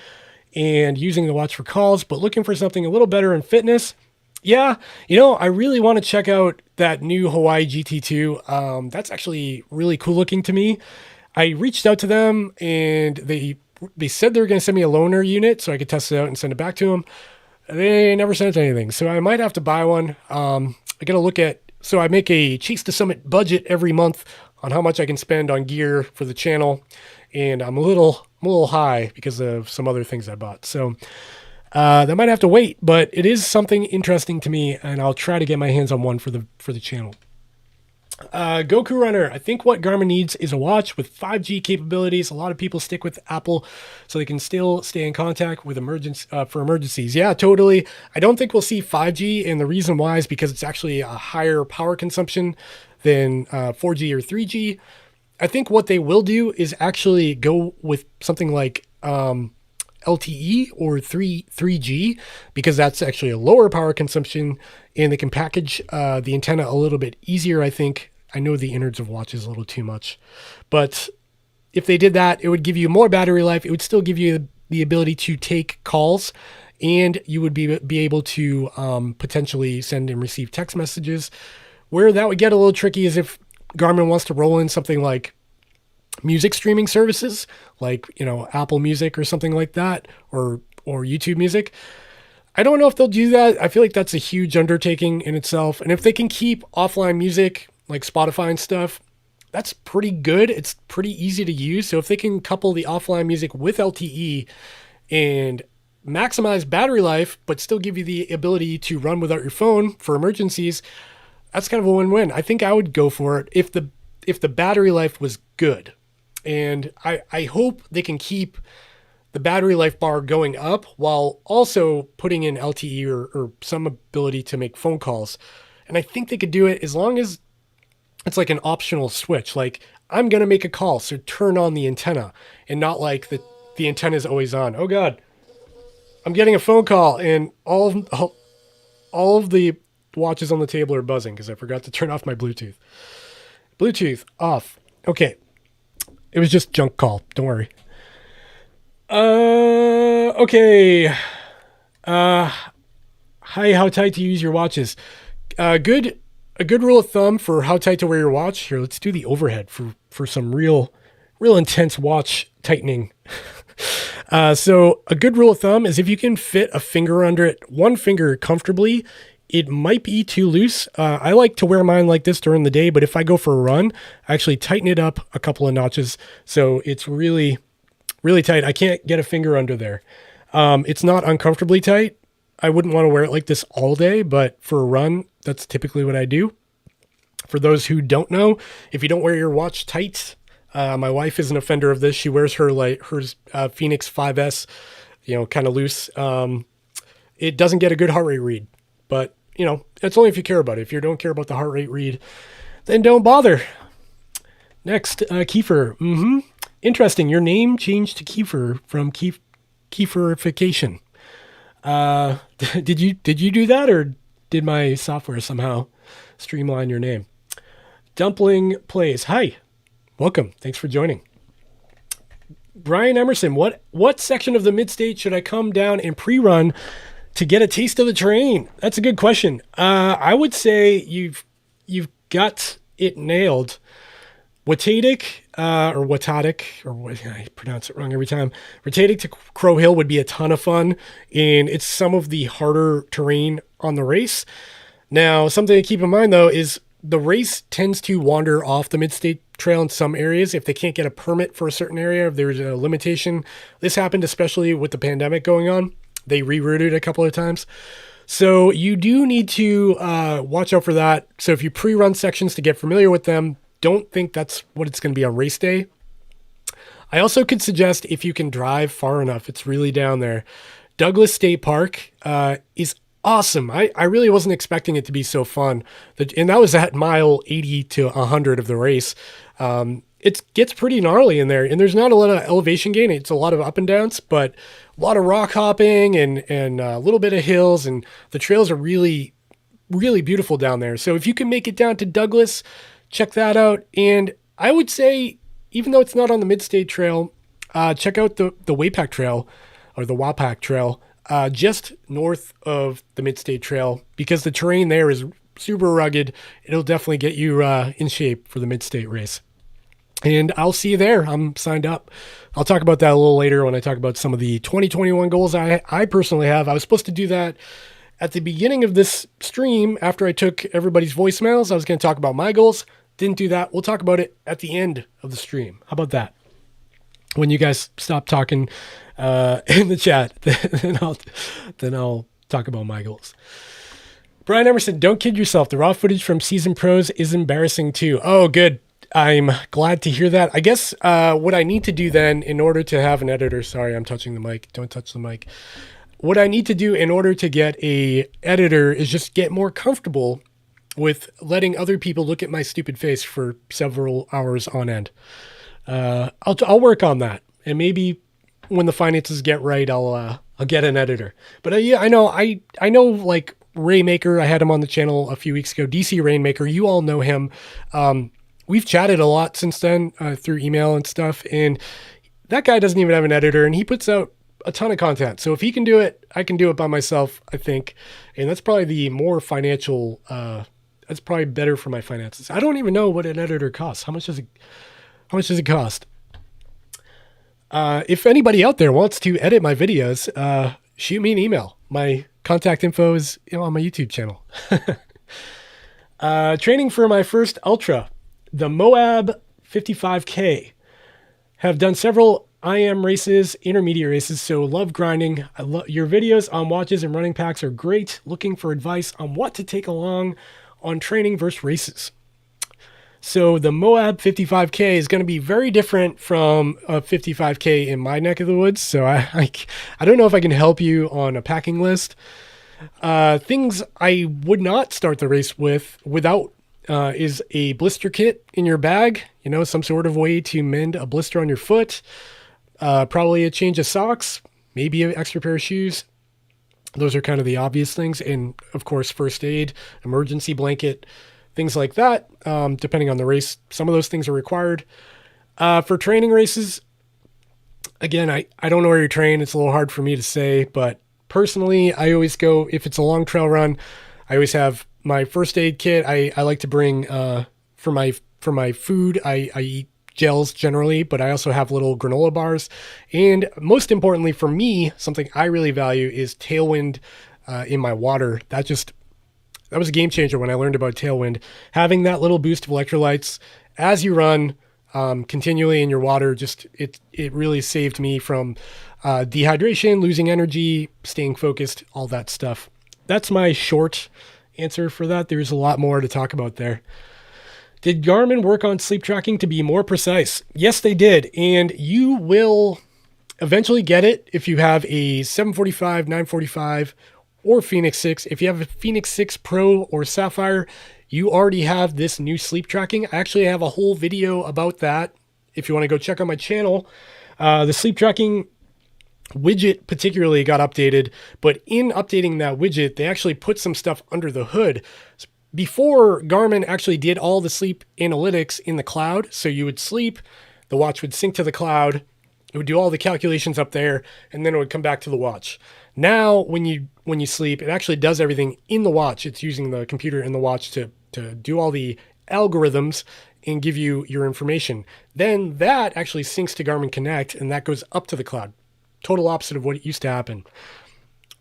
and using the watch for calls, but looking for something a little better in fitness. Yeah, I really want to check out that new Hawaii GT2. That's actually really cool looking to me. I reached out to them, and they said they were going to send me a loaner unit so I could test it out and send it back to them. They never sent anything, so I might have to buy one. I got to look at, so I make a Chase to Summit budget every month on how much I can spend on gear for the channel, and I'm a little high because of some other things I bought. So that might have to wait, but it is something interesting to me, and I'll try to get my hands on one for the channel. GoPro Runner. I think what Garmin needs is a watch with 5G capabilities. A lot of people stick with Apple so they can still stay in contact with for emergencies. Yeah, totally. I don't think we'll see 5G, and the reason why is because it's actually a higher power consumption than 4G or 3G. I think what they will do is actually go with something like LTE or 3G, because that's actually a lower power consumption, and they can package the antenna a little bit easier, I think. I know the innards of watches a little too much, but if they did that, it would give you more battery life. It would still give you the ability to take calls, and you would be able to potentially send and receive text messages. Where that would get a little tricky is if Garmin wants to roll in something like music streaming services, like, Apple Music or something like that, or YouTube Music. I don't know if they'll do that. I feel like that's a huge undertaking in itself. And if they can keep offline music like Spotify and stuff, that's pretty good. It's pretty easy to use. So if they can couple the offline music with LTE and maximize battery life, but still give you the ability to run without your phone for emergencies, that's kind of a win-win. I think I would go for it if the battery life was good. And I hope they can keep the battery life bar going up while also putting in LTE or some ability to make phone calls. And I think they could do it as long as it's like an optional switch. Like, I'm going to make a call, so turn on the antenna, and not like the antenna is always on. Oh God, I'm getting a phone call, and all of the watches on the table are buzzing because I forgot to turn off my Bluetooth. Bluetooth off. Okay. It was just junk call. Don't worry. Okay. Hi, how tight to use your watches? A good rule of thumb for how tight to wear your watch. Here, let's do the overhead for some real intense watch tightening. So a good rule of thumb is if you can fit a finger under it, one finger comfortably, it might be too loose. I like to wear mine like this during the day, but if I go for a run, I actually tighten it up a couple of notches. So it's really, really tight. I can't get a finger under there. It's not uncomfortably tight. I wouldn't want to wear it like this all day, but for a run, that's typically what I do. For those who don't know, if you don't wear your watch tight, my wife is an offender of this. She wears her Fenix 5S, kind of loose. It doesn't get a good heart rate read, but it's only if you care about it. If you don't care about the heart rate read, then don't bother. Next, Kiefer. Interesting. Your name changed to Kiefer from Kieferification. Did you do that, or did my software somehow streamline your name? Dumpling Plays. Hi. Welcome. Thanks for joining. Brian Emerson, what section of the mid-state should I come down and pre-run to get a taste of the terrain? That's a good question. I would say you've got it nailed. Watatic, I pronounce it wrong every time. Watatic to Crow Hill would be a ton of fun, and it's some of the harder terrain on the race. Now, something to keep in mind, though, is the race tends to wander off the mid-state trail in some areas if they can't get a permit for a certain area, if there's a limitation. This happened especially with the pandemic going on. They rerouted a couple of times. So you do need to watch out for that. So if you pre-run sections to get familiar with them, don't think that's what it's going to be on race day. I also could suggest if you can drive far enough, it's really down there. Douglas State Park is awesome. I really wasn't expecting it to be so fun. And that was at mile 80 to 100 of the race. It gets pretty gnarly in there, and there's not a lot of elevation gain. It's a lot of up and downs, but a lot of rock hopping and a little bit of hills, and the trails are really, really beautiful down there. So if you can make it down to Douglas, check that out. And I would say, even though it's not on the Mid-State Trail, check out the Waypack Trail or the Wapak Trail, just north of the Mid-State Trail, because the terrain there is super rugged. It'll definitely get you in shape for the Mid-State race. And I'll see you there. I'm signed up. I'll talk about that a little later when I talk about some of the 2021 goals I personally have. I was supposed to do that at the beginning of this stream after I took everybody's voicemails. I was going to talk about my goals. Didn't do that. We'll talk about it at the end of the stream. How about that? When you guys stop talking in the chat, then I'll talk about my goals. Brian Emerson, don't kid yourself. The raw footage from Season Pros is embarrassing too. Oh, good. I'm glad to hear that. I guess what I need to do then in order to have an editor, sorry, I'm touching the mic. Don't touch the mic. What I need to do in order to get a editor is just get more comfortable with letting other people look at my stupid face for several hours on end. I'll work on that. And maybe when the finances get right, I'll get an editor. But yeah, I know like Rainmaker, I had him on the channel a few weeks ago, DC Rainmaker, you all know him. We've chatted a lot since then through email and stuff, and that guy doesn't even have an editor, and he puts out a ton of content. So if he can do it, I can do it by myself, I think. And that's probably the more financial, that's probably better for my finances. I don't even know what an editor costs. How much does it cost? If anybody out there wants to edit my videos, shoot me an email. My contact info is on my YouTube channel. Training for my first Ultra. the Moab 55K. Have done several IM races, intermediate races, so love grinding. I love your videos on watches and running packs are great. Looking for advice on what to take along on training versus races. So the Moab 55K is going to be very different from a 55K in my neck of the woods. So I don't know if I can help you on a packing list. Things I would not start the race without is a blister kit in your bag. You know, some sort of way to mend a blister on your foot. Probably a change of socks, maybe an extra pair of shoes. Those are kind of the obvious things. And of course, first aid, emergency blanket, things like that. Depending on the race, some of those things are required. For training races, again, I don't know where you train. It's a little hard for me to say, but personally, I always go, if it's a long trail run, I always have my first aid kit. I like to bring, for my food, I eat gels generally, but I also have little granola bars. And most importantly for me, something I really value is Tailwind in my water. That was a game changer when I learned about Tailwind. Having that little boost of electrolytes as you run continually in your water, it really saved me from dehydration, losing energy, staying focused, all that stuff. That's my short answer for that. There's a lot more to talk about there. Did Garmin work on sleep tracking to be more precise? Yes, they did. And you will eventually get it if you have a 745, 945, or Fenix 6. If you have a Fenix 6 Pro or Sapphire, you already have this new sleep tracking. I actually have a whole video about that. If you want to go check out my channel, the sleep tracking widget particularly got updated, but in updating that widget, they actually put some stuff under the hood. Before, Garmin actually did all the sleep analytics in the cloud. So you would sleep, the watch would sync to the cloud, it would do all the calculations up there, and then it would come back to the watch. Now, when you sleep, it actually does everything in the watch. It's using the computer in the watch to do all the algorithms and give you your information. Then that actually syncs to Garmin Connect, and that goes up to the cloud. Total opposite of what used to happen.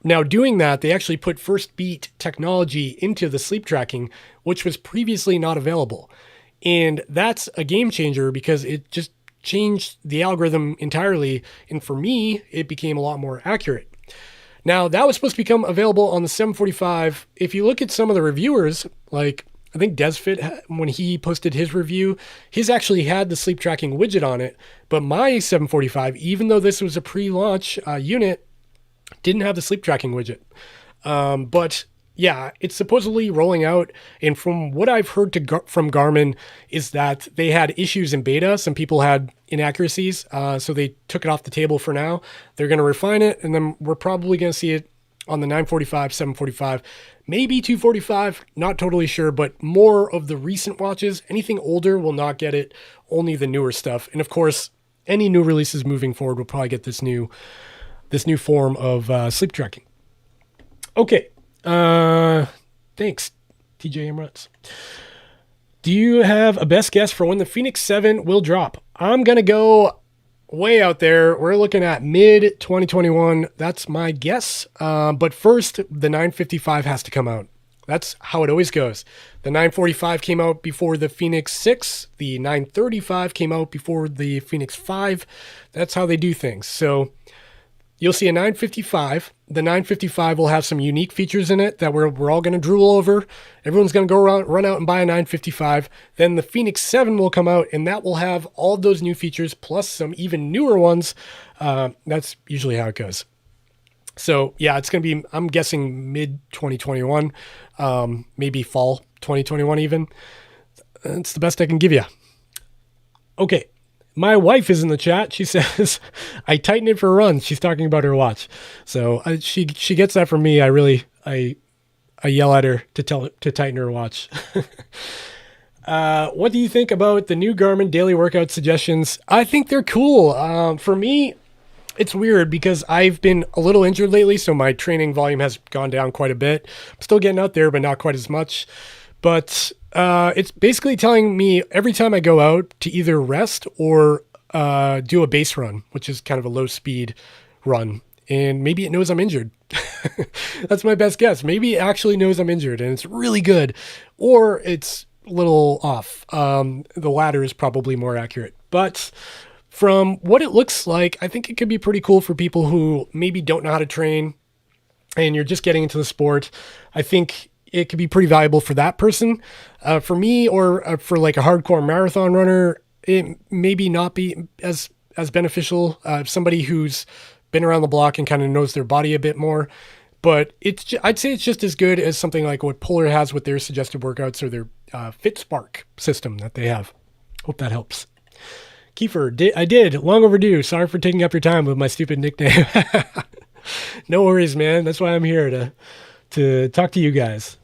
Now, doing that, they actually put first beat technology into the sleep tracking, which was previously not available. And that's a game changer because it just changed the algorithm entirely. And for me, it became a lot more accurate. Now, that was supposed to become available on the 745. If you look at some of the reviewers, like I think DesFit, when he posted his review, his actually had the sleep tracking widget on it. But my 745, even though this was a pre-launch unit, didn't have the sleep tracking widget. But yeah, it's supposedly rolling out. And from what I've heard from Garmin is that they had issues in beta. Some people had inaccuracies. So they took it off the table for now. They're going to refine it. And then we're probably going to see it on the 945, 745, maybe 245. Not totally sure, but more of the recent watches. Anything older will not get it. Only the newer stuff. And of course, any new releases moving forward will probably get this new form of sleep tracking. Okay. Thanks, TJ Emirates. Do you have a best guess for when the Fenix 7 will drop? I'm going to go way out there. We're looking at mid 2021. That's my guess. But first, the 955 has to come out. That's how it always goes. The 945 came out before the Fenix 6. The 935 came out before the Fenix 5. That's how they do things. So you'll see a 955. The 955 will have some unique features in it that we're all going to drool over. Everyone's going to go run out and buy a 955. Then the Fenix 7 will come out, and that will have all of those new features plus some even newer ones. That's usually how it goes. So yeah, it's going to be, I'm guessing mid 2021, maybe fall 2021 even. That's the best I can give you. Okay. My wife is in the chat. She says, I tighten it for runs. She's talking about her watch. So she gets that from me. I yell at her to tell it to tighten her watch. What do you think about the new Garmin daily workout suggestions? I think they're cool. For me, it's weird because I've been a little injured lately, so my training volume has gone down quite a bit. I'm still getting out there, but not quite as much. But it's basically telling me every time I go out to either rest or do a base run, which is kind of a low speed run. And maybe it knows I'm injured. That's my best guess. Maybe it actually knows I'm injured and it's really good. Or it's little off. The latter is probably more accurate. But from what it looks like, I think it could be pretty cool for people who maybe don't know how to train and you're just getting into the sport. I think it could be pretty valuable for that person. For me, or for like a hardcore marathon runner, it maybe not be as beneficial. Somebody who's been around the block and kind of knows their body a bit more. But I'd say it's just as good as something like what Polar has with their suggested workouts or their FitSpark system that they have. Hope that helps. Kiefer, I did. Long overdue. Sorry for taking up your time with my stupid nickname. No worries, man. That's why I'm here to talk to you guys.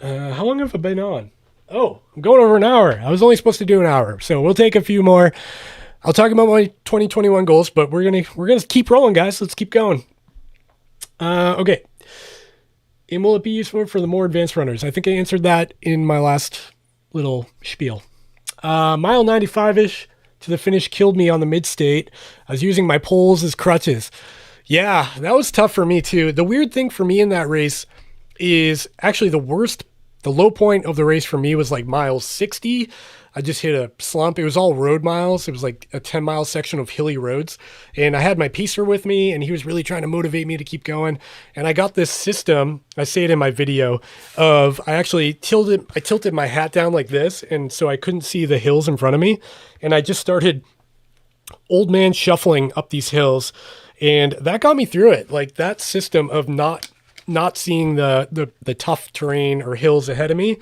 How long have I been on? Oh, I'm going over an hour. I was only supposed to do an hour, so we'll take a few more. I'll talk about my 2021 goals, but we're gonna keep rolling, guys. Let's keep going. Okay. And will it be useful for the more advanced runners? I think I answered that in my last little spiel. Mile 95-ish to the finish killed me on the mid-state. I was using my poles as crutches. Yeah, that was tough for me too. The weird thing for me in that race is actually the low point of the race for me was like mile 60. I just hit a slump. It was all road miles. It was like a 10-mile section of hilly roads. And I had my pacer with me, and he was really trying to motivate me to keep going. And I got this system, I say it in my video, of I tilted my hat down like this, and so I couldn't see the hills in front of me. And I just started old man shuffling up these hills. And that got me through it. Like that system of not seeing the tough terrain or hills ahead of me.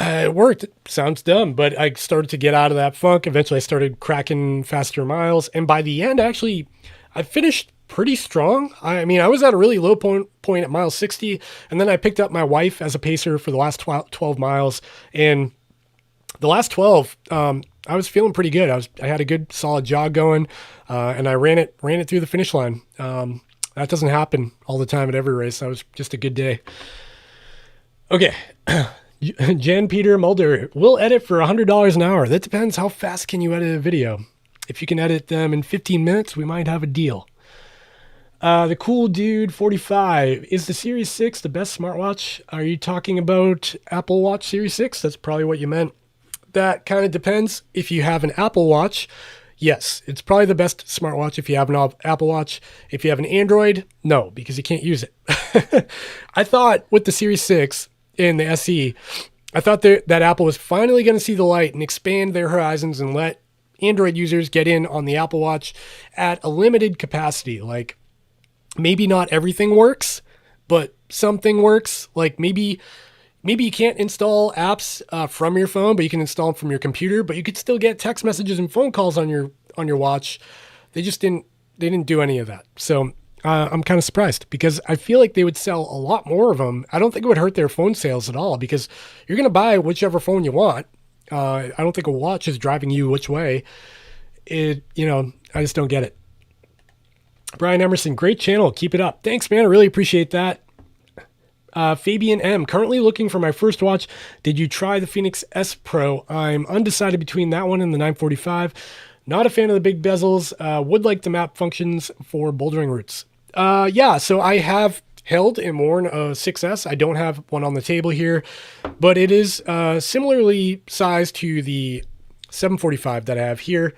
It worked. It sounds dumb, but I started to get out of that funk. Eventually I started cracking faster miles. And by the end, actually, I finished pretty strong. I mean, I was at a really low point at mile 60. And then I picked up my wife as a pacer for the last 12 miles. And the last 12, I was feeling pretty good. I had a good solid jog going, and I ran it through the finish line. That doesn't happen all the time at every race. That was just a good day. Okay. Jan Peter Mulder, we'll edit for $100 an hour. That depends how fast can you edit a video. If you can edit them in 15 minutes, we might have a deal. The cool dude 45, is the Series 6 the best smartwatch? Are you talking about Apple Watch Series 6? That's probably what you meant. That kind of depends. If you have an Apple Watch, yes, it's probably the best smartwatch if you have an Apple Watch. If you have an Android, no, because you can't use it. I thought with the Series 6 and the SE, I thought that Apple was finally going to see the light and expand their horizons and let Android users get in on the Apple Watch at a limited capacity. Like maybe not everything works, but something works. Like maybe you can't install apps from your phone, but you can install them from your computer, but you could still get text messages and phone calls on your watch. They didn't do any of that. So I'm kind of surprised because I feel like they would sell a lot more of them. I don't think it would hurt their phone sales at all because you're going to buy whichever phone you want. I don't think a watch is driving you which way. I just don't get it. Brian Emerson, great channel. Keep it up. Thanks, man. I really appreciate that. Fabian M, currently looking for my first watch. Did you try the Fenix S Pro? I'm undecided between that one and the 945. Not a fan of the big bezels. Would like the map functions for bouldering routes. So I have held and worn a 6S. I don't have one on the table here, but it is similarly sized to the 745 that I have here.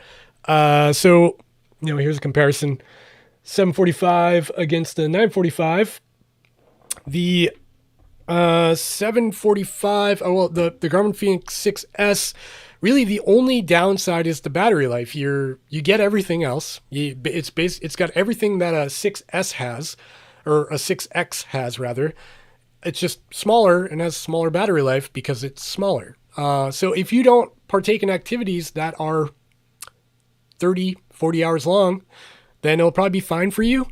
Here's a comparison. 745 against the 945. The 745, the Garmin Fenix 6S, really the only downside is the battery life. You get everything else. It's got everything that a 6S has, or a 6X has rather. It's just smaller and has smaller battery life because it's smaller. So if you don't partake in activities that are 30, 40 hours long, then it'll probably be fine for you.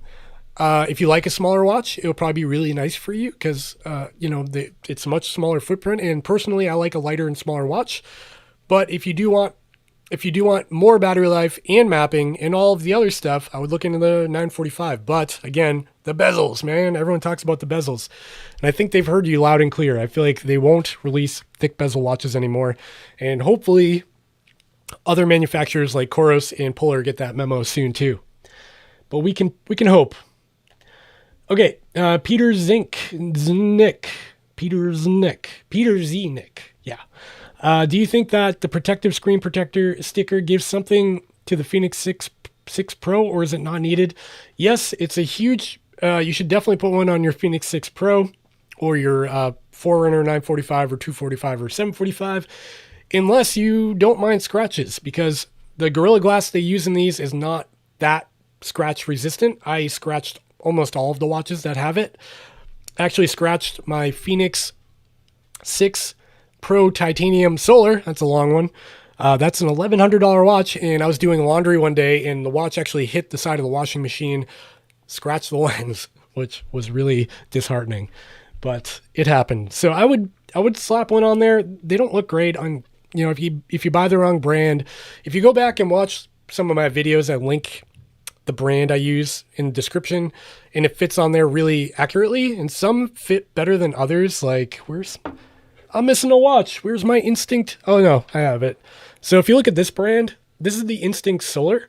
If you like a smaller watch, it'll probably be really nice for you because, it's a much smaller footprint. And personally, I like a lighter and smaller watch. But if you do want more battery life and mapping and all of the other stuff, I would look into the 945. But again, the bezels, man, everyone talks about the bezels. And I think they've heard you loud and clear. I feel like they won't release thick bezel watches anymore. And hopefully other manufacturers like Coros and Polar get that memo soon too. But we can hope. Okay, Peter Znick. Peterzenick. Yeah. Do you think that the protective screen protector sticker gives something to the Fenix 6 Pro, or is it not needed? Yes, it's a huge, you should definitely put one on your Fenix 6 Pro or your Forerunner 945 or 245 or 745, unless you don't mind scratches, because the Gorilla Glass they use in these is not that scratch resistant. I scratched almost all of the watches that have it. Actually scratched my Fenix 6 Pro Titanium Solar. That's a long one. That's an $1,100 watch, and I was doing laundry one day, and the watch actually hit the side of the washing machine, scratched the lens, which was really disheartening, but it happened. So I would slap one on there. They don't look great on, if you buy the wrong brand. If you go back and watch some of my videos, I link the brand I use in the description, and it fits on there really accurately, and some fit better than others. Like, I'm missing a watch. Where's my Instinct? Oh no, I have it. So if you look at this brand, this is the Instinct Solar.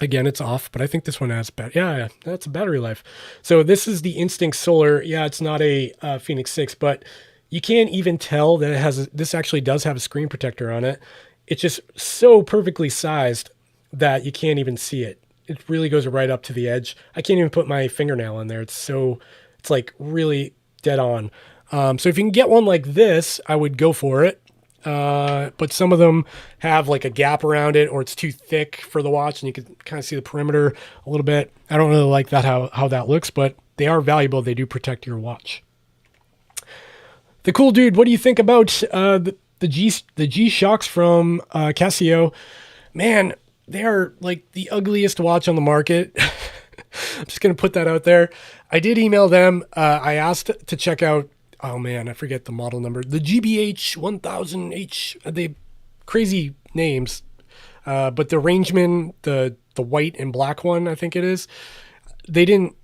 Again, it's off, but I think this one has yeah, that's a battery life. So this is the Instinct Solar. Yeah, it's not a Fenix 6, but you can't even tell that it has, this actually does have a screen protector on it. It's just so perfectly sized that you can't even see it. It really goes right up to the edge. I can't even put my fingernail in there. It's like really dead on. So if you can get one like this, I would go for it. But some of them have like a gap around it, or it's too thick for the watch, and you can kind of see the perimeter a little bit. I don't really like that, how that looks, but they are valuable. They do protect your watch. The Cool Dude, what do you think about the G-Shocks from Casio? Man, they are like the ugliest watch on the market. I'm just going to put that out there. I did email them. I asked to check out, oh man, I forget the model number. The GBH 1000H, they crazy names. But the Rangeman, the white and black one, I think it is, they didn't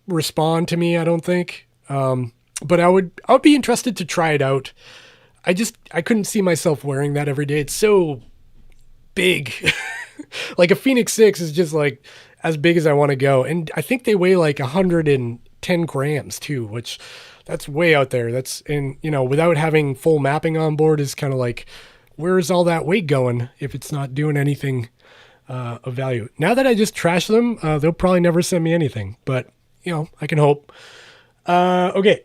respond to me, I don't think. But I would be interested to try it out. I couldn't see myself wearing that every day. It's so big. Like a Fenix 6 is just like as big as I want to go. And I think they weigh like 110 grams too, which that's way out there. And without having full mapping on board is kind of like, where's all that weight going if it's not doing anything of value? Now that I just trashed them, they'll probably never send me anything, but I can hope. Okay.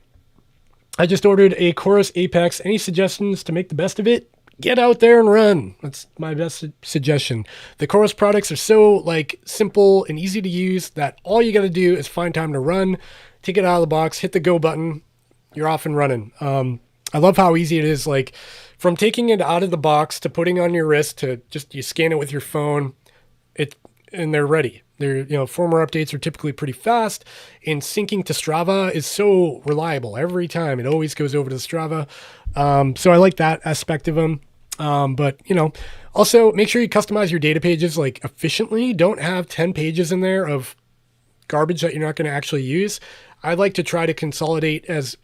I just ordered a Chorus Apex. Any suggestions to make the best of it? Get out there and run. That's my best suggestion. The Chorus products are so like simple and easy to use that all you got to do is find time to run, take it out of the box, hit the go button. You're off and running. I love how easy it is. Like from taking it out of the box to putting on your wrist to just, you scan it with your phone, and they're ready. Firmware updates are typically pretty fast, and syncing to Strava is so reliable every time. It always goes over to Strava. So I like that aspect of them. But also make sure you customize your data pages like efficiently. Don't have 10 pages in there of garbage that you're not going to actually use. I like to try to consolidate as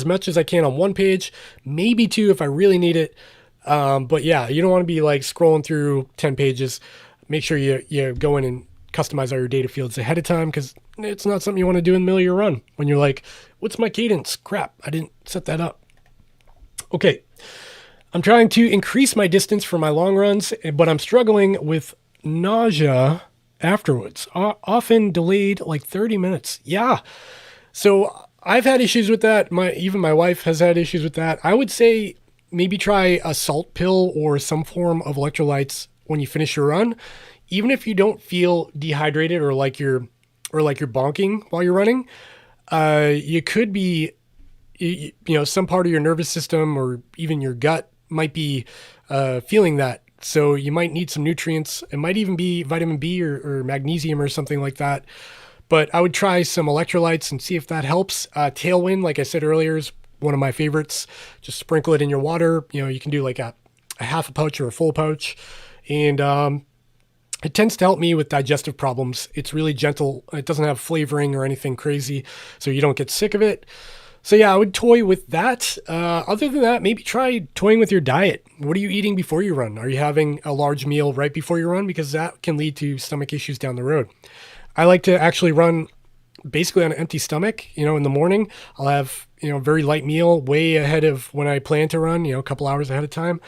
much as I can on one page, maybe two if I really need it. But yeah, you don't want to be like scrolling through 10 pages. Make sure you go in and customize all your data fields ahead of time, because it's not something you want to do in the middle of your run when you're like, what's my cadence? Crap, I didn't set that up. Okay. I'm trying to increase my distance for my long runs, but I'm struggling with nausea afterwards, often delayed like 30 minutes. Yeah. So I've had issues with that. Even my wife has had issues with that. I would say maybe try a salt pill or some form of electrolytes when you finish your run. Even if you don't feel dehydrated or like you're bonking while you're running, you could be, some part of your nervous system or even your gut might be feeling that. So you might need some nutrients. It might even be vitamin B or magnesium or something like that. But I would try some electrolytes and see if that helps. Tailwind, like I said earlier, is one of my favorites. Just sprinkle it in your water. You can do like a half a pouch or a full pouch. And it tends to help me with digestive problems. It's really gentle. It doesn't have flavoring or anything crazy, so you don't get sick of it. So yeah, I would toy with that. Other than that, maybe try toying with your diet. What are you eating before you run? Are you having a large meal right before you run? Because that can lead to stomach issues down the road. I like to actually run basically on an empty stomach. In the morning, I'll have, a very light meal way ahead of when I plan to run, a couple hours ahead of time.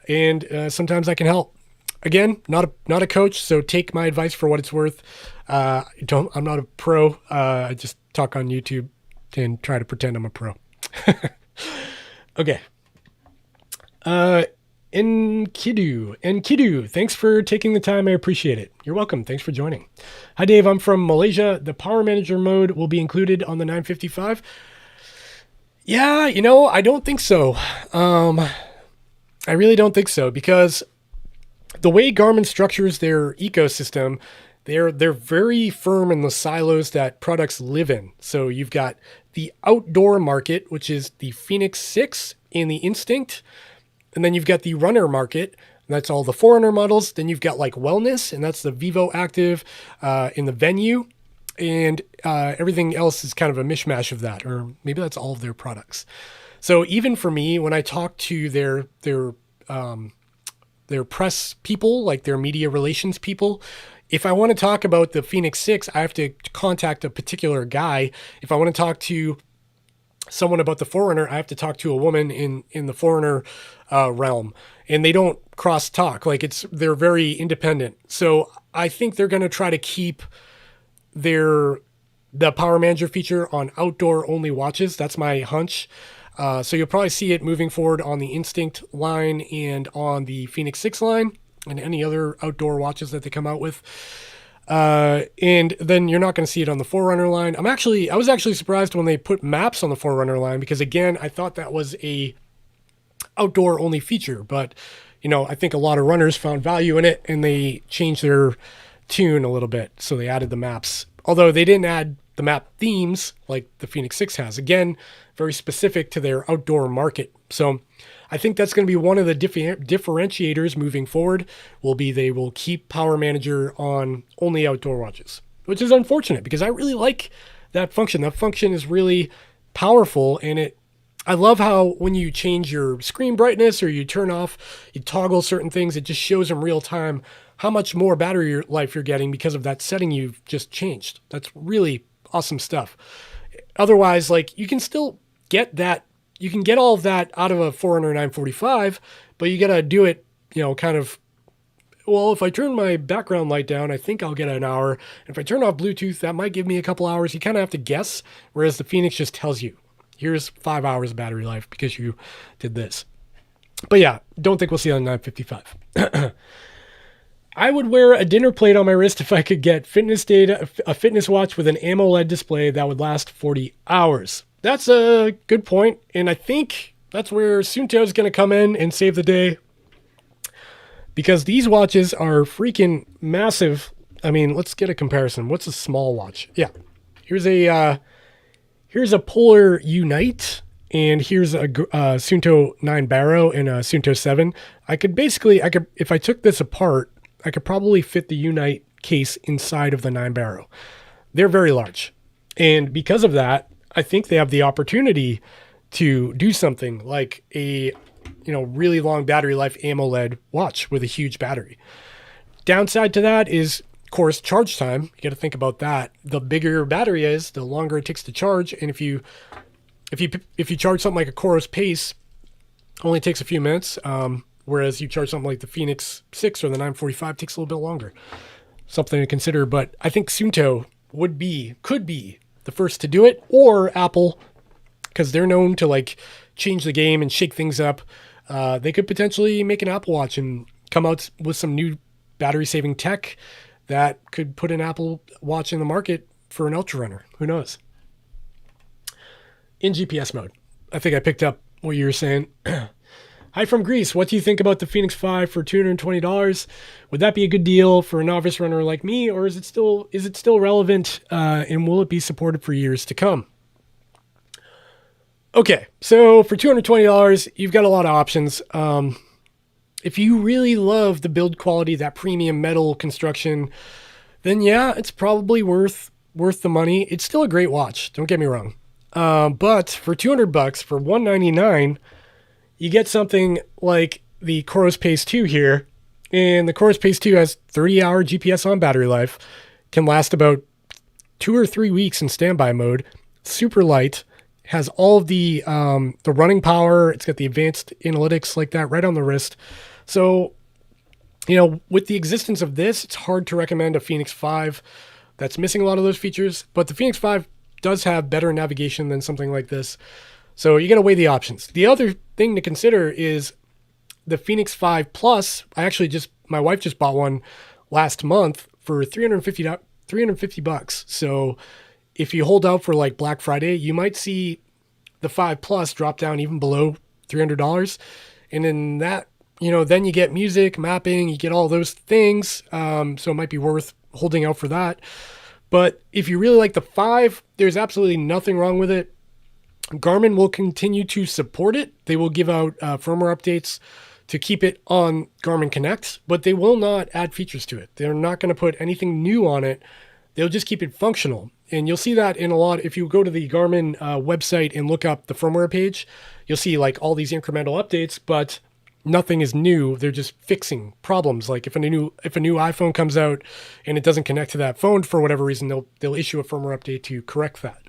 And sometimes I can help. Again, not a coach, so take my advice for what it's worth. I'm not a pro. I just talk on YouTube and try to pretend I'm a pro. Okay. Enkidu, thanks for taking the time. I appreciate it. You're welcome. Thanks for joining. Hi, Dave. I'm from Malaysia. The Power Manager mode will be included on the 955. Yeah, I don't think so. I really don't think so, because the way Garmin structures their ecosystem, they're very firm in the silos that products live in. So you've got the outdoor market, which is the Fenix 6 and the Instinct. And then you've got the runner market, and that's all the Forerunner models. Then you've got like wellness, and that's the Vivo Active in the Venue. And everything else is kind of a mishmash of that, or maybe that's all of their products. So even for me, when I talk to their press people, like their media relations people, if I want to talk about the Fenix 6, I have to contact a particular guy. If I want to talk to someone about the Forerunner, I have to talk to a woman in the Forerunner realm, and they don't cross talk. Like they're very independent. So I think they're going to try to keep the Power Manager feature on outdoor only watches. That's my hunch. So you'll probably see it moving forward on the Instinct line and on the Fenix 6 line and any other outdoor watches that they come out with. And then you're not going to see it on the Forerunner line. I was actually surprised when they put maps on the Forerunner line, because again, I thought that was a outdoor only feature, but I think a lot of runners found value in it and they changed their tune a little bit. So they added the maps, although they didn't add the map themes like the Fenix 6 has. Again, very specific to their outdoor market. So I think that's going to be one of the differentiators moving forward. They will keep Power Manager on only outdoor watches, which is unfortunate because I really like that function. That function is really powerful, and I love how when you change your screen brightness or you toggle certain things, it just shows in real time how much more battery life you're getting because of that setting you've just changed. That's really awesome stuff. Otherwise, like, you can still get that. You can get all of that out of a Forerunner 945, but you got to do it, kind of, well, if I turn my background light down, I think I'll get an hour. And if I turn off Bluetooth, that might give me a couple hours. You kind of have to guess, whereas the Fenix just tells you, here's 5 hours of battery life because you did this. But yeah, don't think we'll see it on 955. I would wear a dinner plate on my wrist if I could get fitness data, a fitness watch with an AMOLED display that would last 40 hours. That's a good point, and I think that's where Suunto is going to come in and save the day, because these watches are freaking massive. I mean, let's get a comparison. What's a small watch? Yeah, here's a Polar Unite, and here's a Suunto 9 Barrow and a Suunto 7. I could if I took this apart, I could probably fit the Unite case inside of the 9 Barrow. They're very large, and because of that, I think they have the opportunity to do something like a, really long battery life AMOLED watch with a huge battery. Downside to that is, of course, charge time. You got to think about that. The bigger your battery is, the longer it takes to charge. And if you charge something like a Coros Pace, it only takes a few minutes. Whereas you charge something like the Fenix 6 or the 945 takes a little bit longer. Something to consider. But I think Suunto could be the first to do it, or Apple, because they're known to like change the game and shake things up. They could potentially make an Apple Watch and come out with some new battery saving tech that could put an Apple Watch in the market for an ultra runner. Who knows? In GPS mode. I think I picked up what you were saying. Hi from Greece. What do you think about the Fenix 5 for $220? Would that be a good deal for a novice runner like me, or is it still relevant, and will it be supported for years to come? Okay, so for $220, you've got a lot of options. If you really love the build quality, that premium metal construction, then yeah, it's probably worth the money. It's still a great watch, don't get me wrong. But for $200, for $199, you get something like the Coros Pace 2 here, and the Coros Pace 2 has 30-hour GPS on battery life, can last about 2 or 3 weeks in standby mode, super light, has all of the running power. It's got the advanced analytics like that right on the wrist. So, with the existence of this, it's hard to recommend a Fenix 5 that's missing a lot of those features, but the Fenix 5 does have better navigation than something like this. So you got to weigh the options. The other thing to consider is the Fenix 5 Plus. My wife just bought one last month for $350. So if you hold out for like Black Friday, you might see the 5 Plus drop down even below $300. And in that, then you get music, mapping, you get all those things. So it might be worth holding out for that. But if you really like the 5, there's absolutely nothing wrong with it. Garmin will continue to support it. They will give out firmware updates to keep it on Garmin Connect, but they will not add features to it. They're not going to put anything new on it. They'll just keep it functional. And you'll see that in a lot. If you go to the Garmin website and look up the firmware page, you'll see like all these incremental updates, but nothing is new. They're just fixing problems. Like if a new iPhone comes out and it doesn't connect to that phone for whatever reason, they'll issue a firmware update to correct that.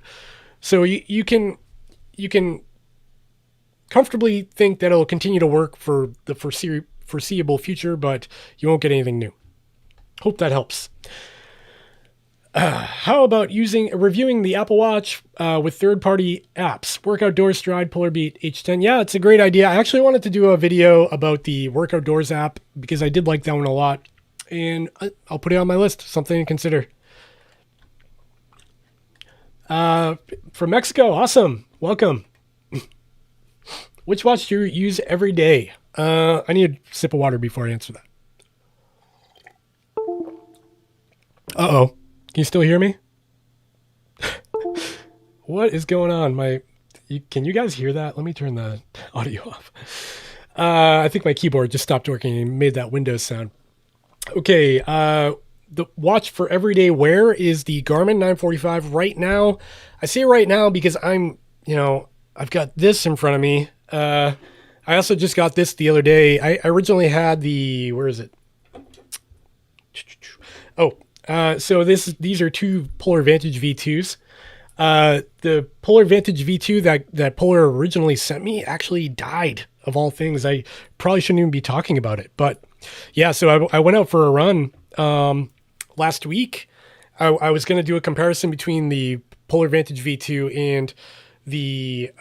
So you can comfortably think that it'll continue to work for the foreseeable future, but you won't get anything new. Hope that helps. How about reviewing the Apple Watch with third-party apps? Work Outdoors, Stride, Polar Beat, H10. Yeah, it's a great idea. I actually wanted to do a video about the Work Outdoors app because I did like that one a lot. And I'll put it on my list. Something to consider. From Mexico. Awesome. Welcome. Which watch do you use every day? I need a sip of water before I answer that. Uh-oh. Can you still hear me? What is going on? Can you guys hear that? Let me turn the audio off. I think my keyboard just stopped working and made that Windows sound. Okay, the watch for everyday wear is the Garmin 945 right now. I say right now because I've got this in front of me. I also just got this the other day. I originally had where is it? So these are two Polar Vantage V2s. The Polar Vantage V2 that Polar originally sent me actually died, of all things. I probably shouldn't even be talking about it. But yeah, so I went out for a run last week. I was going to do a comparison between the Polar Vantage V2 and the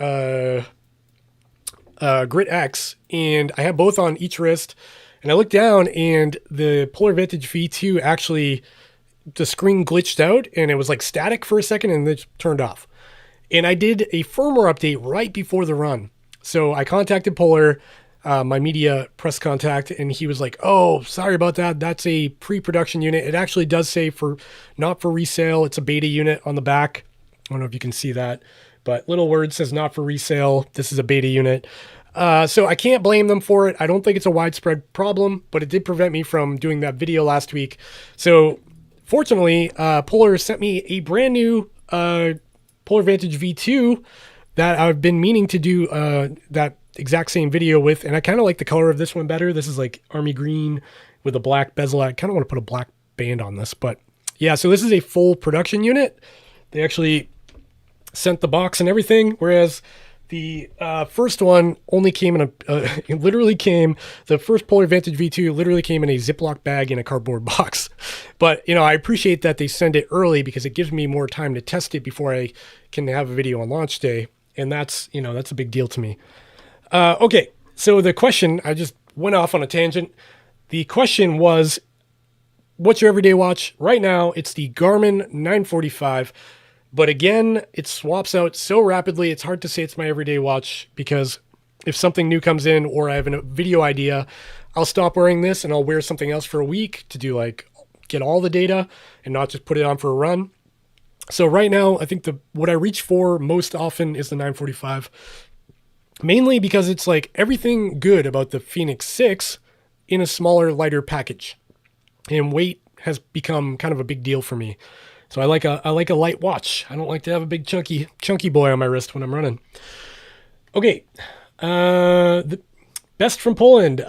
Grit X, and I had both on each wrist. And I looked down, and the Polar Vantage V2 actually, the screen glitched out, and it was like static for a second, and then turned off. And I did a firmware update right before the run. So I contacted Polar, my media press contact, and he was like, "Oh, sorry about that. That's a pre-production unit. It actually does say not for resale. It's a beta unit on the back." I don't know if you can see that, but little word says not for resale. This is a beta unit. So I can't blame them for it. I don't think it's a widespread problem, but it did prevent me from doing that video last week. So fortunately, Polar sent me a brand new Polar Vantage V2 that I've been meaning to do that exact same video with. And I kind of like the color of this one better. This is like army green with a black bezel. I kind of want to put a black band on this, but yeah, so this is a full production unit. They actually sent the box and everything, whereas the first one only came in the first Polar Vantage V2 literally came in a Ziploc bag in a cardboard box. But, I appreciate that they send it early because it gives me more time to test it before I can have a video on launch day. And that's a big deal to me. Okay, so the question, I just went off on a tangent. The question was, what's your everyday watch? Right now, it's the Garmin 945. But again, it swaps out so rapidly, it's hard to say it's my everyday watch because if something new comes in or I have a video idea, I'll stop wearing this and I'll wear something else for a week to do get all the data and not just put it on for a run. So right now, I think what I reach for most often is the 945, mainly because it's like everything good about the Fenix 6 in a smaller, lighter package. And weight has become kind of a big deal for me. So I like a light watch. I don't like to have a big chunky boy on my wrist when I'm running. Okay. Best from Poland,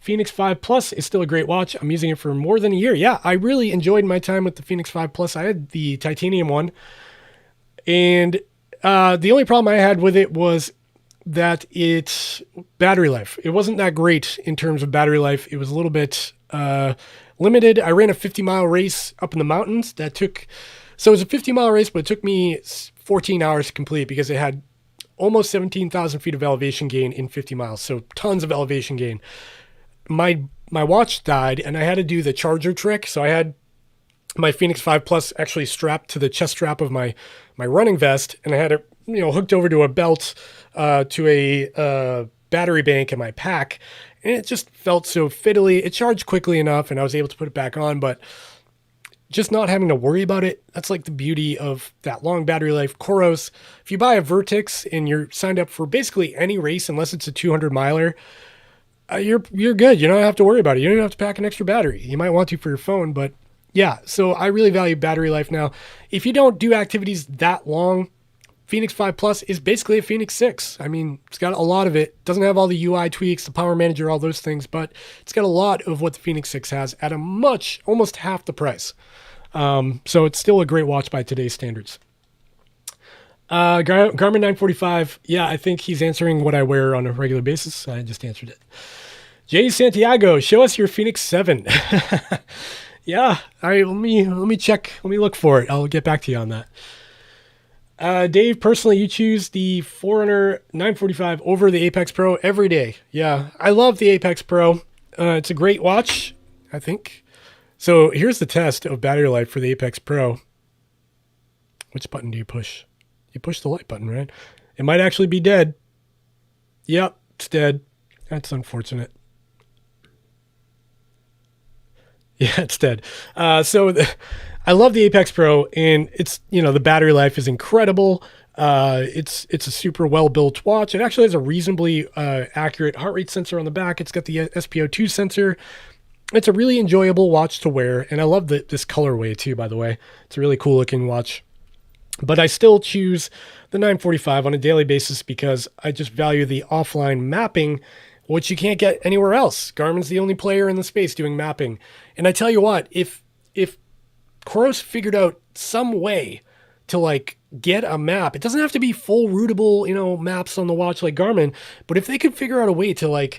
Fenix 5 Plus is still a great watch. I'm using it for more than a year. Yeah, I really enjoyed my time with the Fenix 5 Plus. I had the titanium one, and the only problem I had with it was that its battery life. It wasn't that great in terms of battery life. It was a little bit limited. I ran a 50-mile race up in the mountains. So it was a 50-mile race, but it took me 14 hours to complete because it had almost 17,000 feet of elevation gain in 50 miles. So tons of elevation gain. My watch died and I had to do the charger trick. So I had my Fenix 5 Plus actually strapped to the chest strap of my running vest, and I had it, hooked over to a belt, to a battery bank in my pack. And it just felt so fiddly. It charged quickly enough and I was able to put it back on, but just not having to worry about it. That's like the beauty of that long battery life. Coros, if you buy a Vertex and you're signed up for basically any race, unless it's a 200 miler, you're good. You don't have to worry about it. You don't have to pack an extra battery. You might want to for your phone, but yeah. So I really value battery life now. If you don't do activities that long, Fenix 5 Plus is basically a Fenix 6. I mean, it's got a lot of it. Doesn't have all the UI tweaks, the power manager, all those things, but it's got a lot of what the Fenix 6 has at almost half the price. So it's still a great watch by today's standards. Garmin 945. Yeah, I think he's answering what I wear on a regular basis. I just answered it. Jay Santiago, show us your Fenix 7. Yeah, all right, let me check. Let me look for it. I'll get back to you on that. Dave, personally, you choose the Forerunner 945 over the Apex Pro every day. Yeah, I love the Apex Pro. It's a great watch, I think. So here's the test of battery life for the Apex Pro. Which button do you push? You push the light button, right? It might actually be dead. Yep, it's dead. That's unfortunate. Yeah, it's dead. I love the Apex Pro, and it's, the battery life is incredible. It's a super well-built watch. It actually has a reasonably accurate heart rate sensor on the back. It's got the SpO2 sensor. It's a really enjoyable watch to wear, and I love this colorway too, by the way. It's a really cool looking watch. But I still choose the 945 on a daily basis because I just value the offline mapping, which you can't get anywhere else. Garmin's the only player in the space doing mapping. And I tell you what, if Coros figured out some way to get a map, it doesn't have to be full rootable, maps on the watch like Garmin, but if they could figure out a way to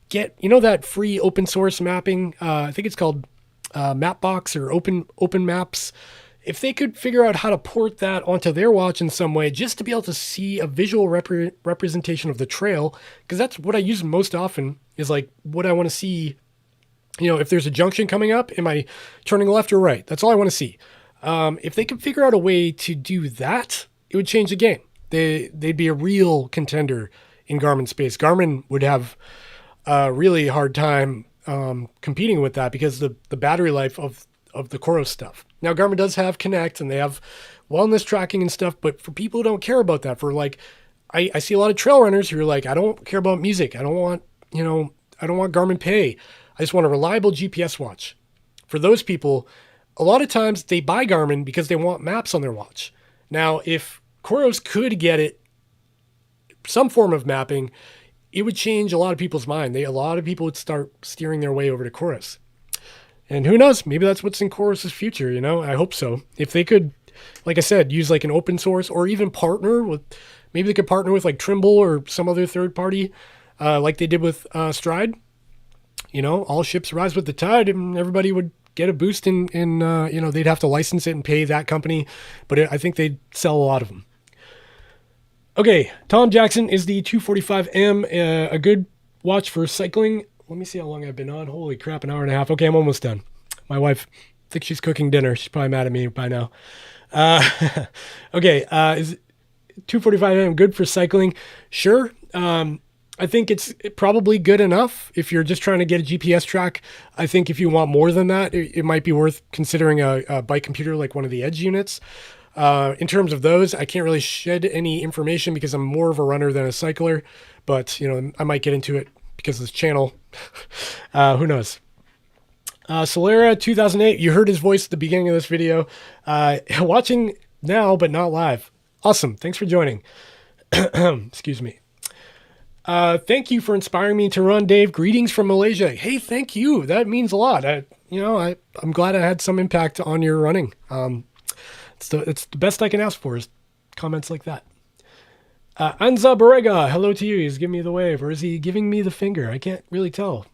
get, that free open source mapping, I think it's called Mapbox or Open Maps. If they could figure out how to port that onto their watch in some way, just to be able to see a visual representation of the trail, because that's what I use most often is what I want to see. If there's a junction coming up, am I turning left or right? That's all I want to see. If they could figure out a way to do that, it would change the game. They'd be a real contender in Garmin space. Garmin would have a really hard time competing with that because the battery life of the Coros stuff. Now, Garmin does have Connect and they have wellness tracking and stuff, but for people who don't care about that, I see a lot of trail runners who are I don't care about music. I don't want Garmin Pay. I just want a reliable GPS watch. For those people, a lot of times they buy Garmin because they want maps on their watch. Now, if Coros could get it, some form of mapping, it would change a lot of people's mind. A lot of people would start steering their way over to Coros. And who knows, maybe that's what's in Coros's future, I hope so. If they could, like I said, use an open source or even maybe they could partner with Trimble or some other third party, like they did with Stride. All ships rise with the tide and everybody would get a boost in they'd have to license it and pay that company, but I think they'd sell a lot of them. Okay, Tom Jackson, is the 245M a good watch for cycling? Let me see how long I've been on. Holy crap, an hour and a half. Okay, I'm almost done. My wife thinks she's cooking dinner. She's probably mad at me by now. Okay, is 245M good for cycling? Sure. I think it's probably good enough if you're just trying to get a GPS track. I think if you want more than that, it might be worth considering a bike computer like one of the Edge units. In terms of those, I can't really shed any information because I'm more of a runner than a cycler, but I might get into it because of this channel. Who knows? Solera 2008, you heard his voice at the beginning of this video. Watching now, but not live. Awesome. Thanks for joining. Excuse me. Thank you for inspiring me to run, Dave. Greetings from Malaysia. Hey, thank you. That means a lot. I'm glad I had some impact on your running. It's the best I can ask for is comments like that. Anza Barrega, hello to you. He's giving me the wave, or is he giving me the finger? I can't really tell.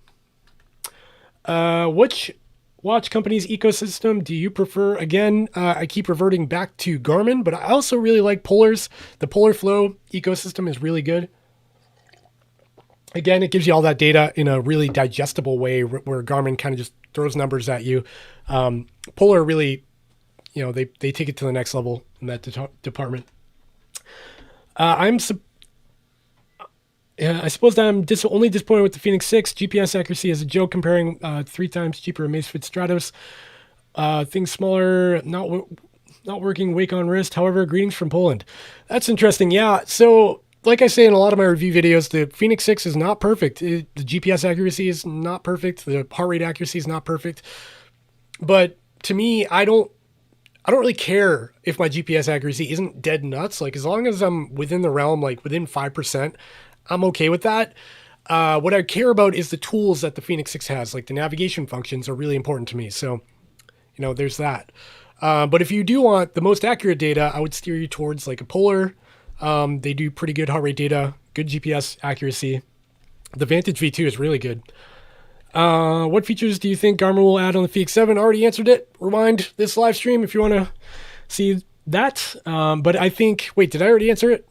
Which watch company's ecosystem do you prefer? Again, I keep reverting back to Garmin, but I also really like Polar's. The Polar Flow ecosystem is really good. Again, it gives you all that data in a really digestible way where Garmin kind of just throws numbers at you. Polar really, they take it to the next level in that department. I suppose that I'm only disappointed with the Fenix 6. GPS accuracy is a joke comparing 3 times cheaper Amazfit Stratos. Things smaller, not working, wake on wrist. However, greetings from Poland. That's interesting. Yeah, so like I say in a lot of my review videos, the Fenix 6 is not perfect. The GPS accuracy is not perfect. The heart rate accuracy is not perfect. But to me, I don't really care if my GPS accuracy isn't dead nuts. Like, as long as I'm within the realm, like within 5%, I'm okay with that. What I care about is the tools that the Fenix 6 has. Like, the navigation functions are really important to me. So, there's that. But if you do want the most accurate data, I would steer you towards like a Polar. They do pretty good heart rate data, good GPS accuracy. The Vantage V2 is really good. What features do you think Garmin will add on the Fenix 7? Already answered it. Rewind this live stream if you want to see that. But I think, wait, did I already answer it?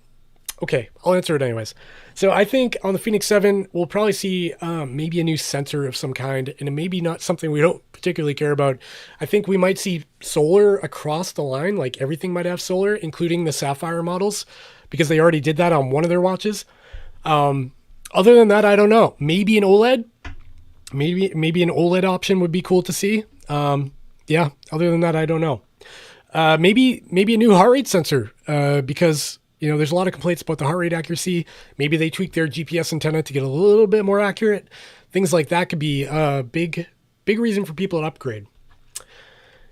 Okay, I'll answer it anyways. So I think on the Fenix 7, we'll probably see maybe a new sensor of some kind, and it may be not something we don't particularly care about. I think we might see solar across the line, like everything might have solar, including the Sapphire models, because they already did that on one of their watches. Other than that, I don't know. Maybe an OLED. Maybe an OLED option would be cool to see. Yeah, other than that, I don't know. Maybe a new heart rate sensor, because there's a lot of complaints about the heart rate accuracy. Maybe they tweak their GPS antenna to get a little bit more accurate. Things like that could be a big reason for people to upgrade.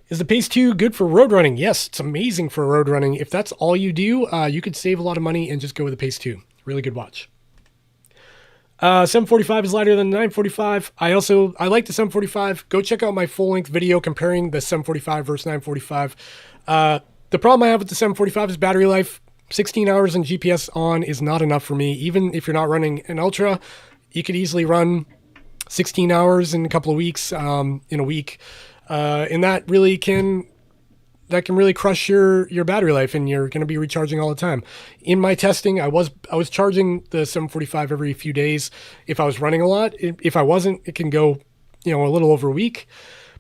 Is the Pace 2 good for road running? Yes, it's amazing for road running. If that's all you do, you could save a lot of money and just go with the Pace 2. Really good watch. 745 is lighter than the 945. I like the 745. Go check out my full-length video comparing the 745 versus 945. The problem I have with the 745 is battery life. 16 hours in GPS on is not enough for me. Even if you're not running an Ultra, you could easily run 16 hours in a couple of weeks, in a week. And that can really crush your battery life, and you're going to be recharging all the time. In my testing, I was charging the 745 every few days if I was running a lot. If I wasn't, it can go, a little over a week,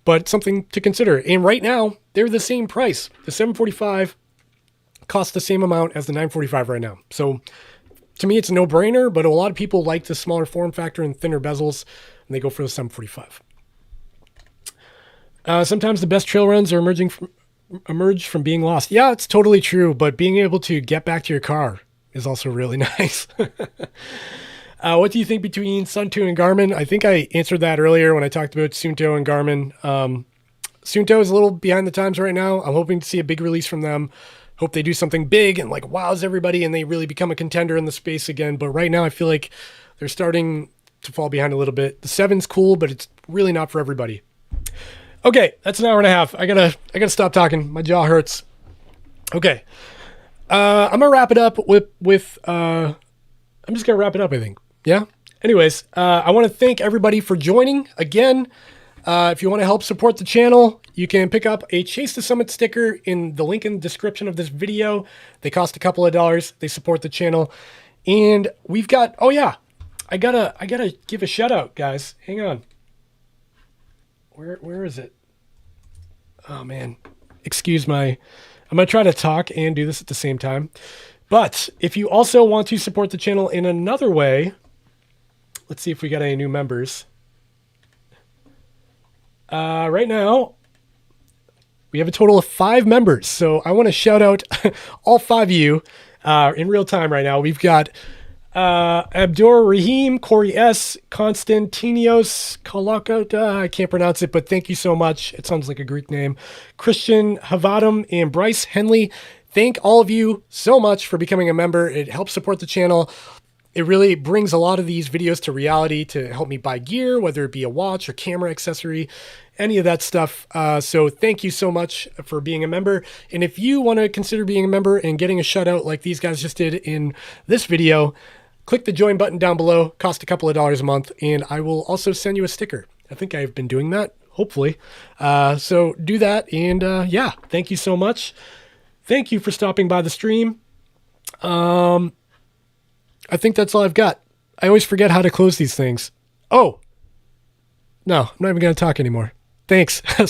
but something to consider. And right now, they're the same price. The 745 costs the same amount as the 945 right now. So to me, it's a no-brainer, but a lot of people like the smaller form factor and thinner bezels, and they go for the 745. Sometimes the best trail runs are emerge from being lost. Yeah, it's totally true, but being able to get back to your car is also really nice. What do you think between Suunto and Garmin? I think I answered that earlier when I talked about Suunto and Garmin. Suunto is a little behind the times right now. I'm hoping to see a big release from them. Hope they do something big and like wows everybody and they really become a contender in the space again. But right now I feel like they're starting to fall behind a little bit. The 7's cool, but it's really not for everybody. Okay, that's an hour and a half. I gotta stop talking. My jaw hurts. Okay, I'm gonna wrap it up with. I'm just gonna wrap it up, I think. Yeah. Anyways, I want to thank everybody for joining again. If you want to help support the channel, you can pick up a Chase the Summit sticker in the link in the description of this video. They cost a couple of dollars. They support the channel, and we've got. Oh yeah, I gotta give a shout out, guys. Hang on. Where is it? Oh man, I'm gonna try to talk and do this at the same time. But if you also want to support the channel in another way, let's see if we got any new members. Right now, we have a total of 5 members. So I want to shout out all 5 of you in real time right now. We've got Abdur Rahim, Corey S, Konstantinios Kolakota, I can't pronounce it, but thank you so much. It sounds like a Greek name. Christian Havadam and Bryce Henley. Thank all of you so much for becoming a member. It helps support the channel. It really brings a lot of these videos to reality to help me buy gear, whether it be a watch or camera accessory, any of that stuff. So thank you so much for being a member. And if you want to consider being a member and getting a shout out like these guys just did in this video, click the join button down below. Cost a couple of dollars a month, and I will also send you a sticker. I think I've been doing that, hopefully. So do that, and yeah, thank you so much. Thank you for stopping by the stream. I think that's all I've got. I always forget how to close these things. Oh, no, I'm not even going to talk anymore. Thanks.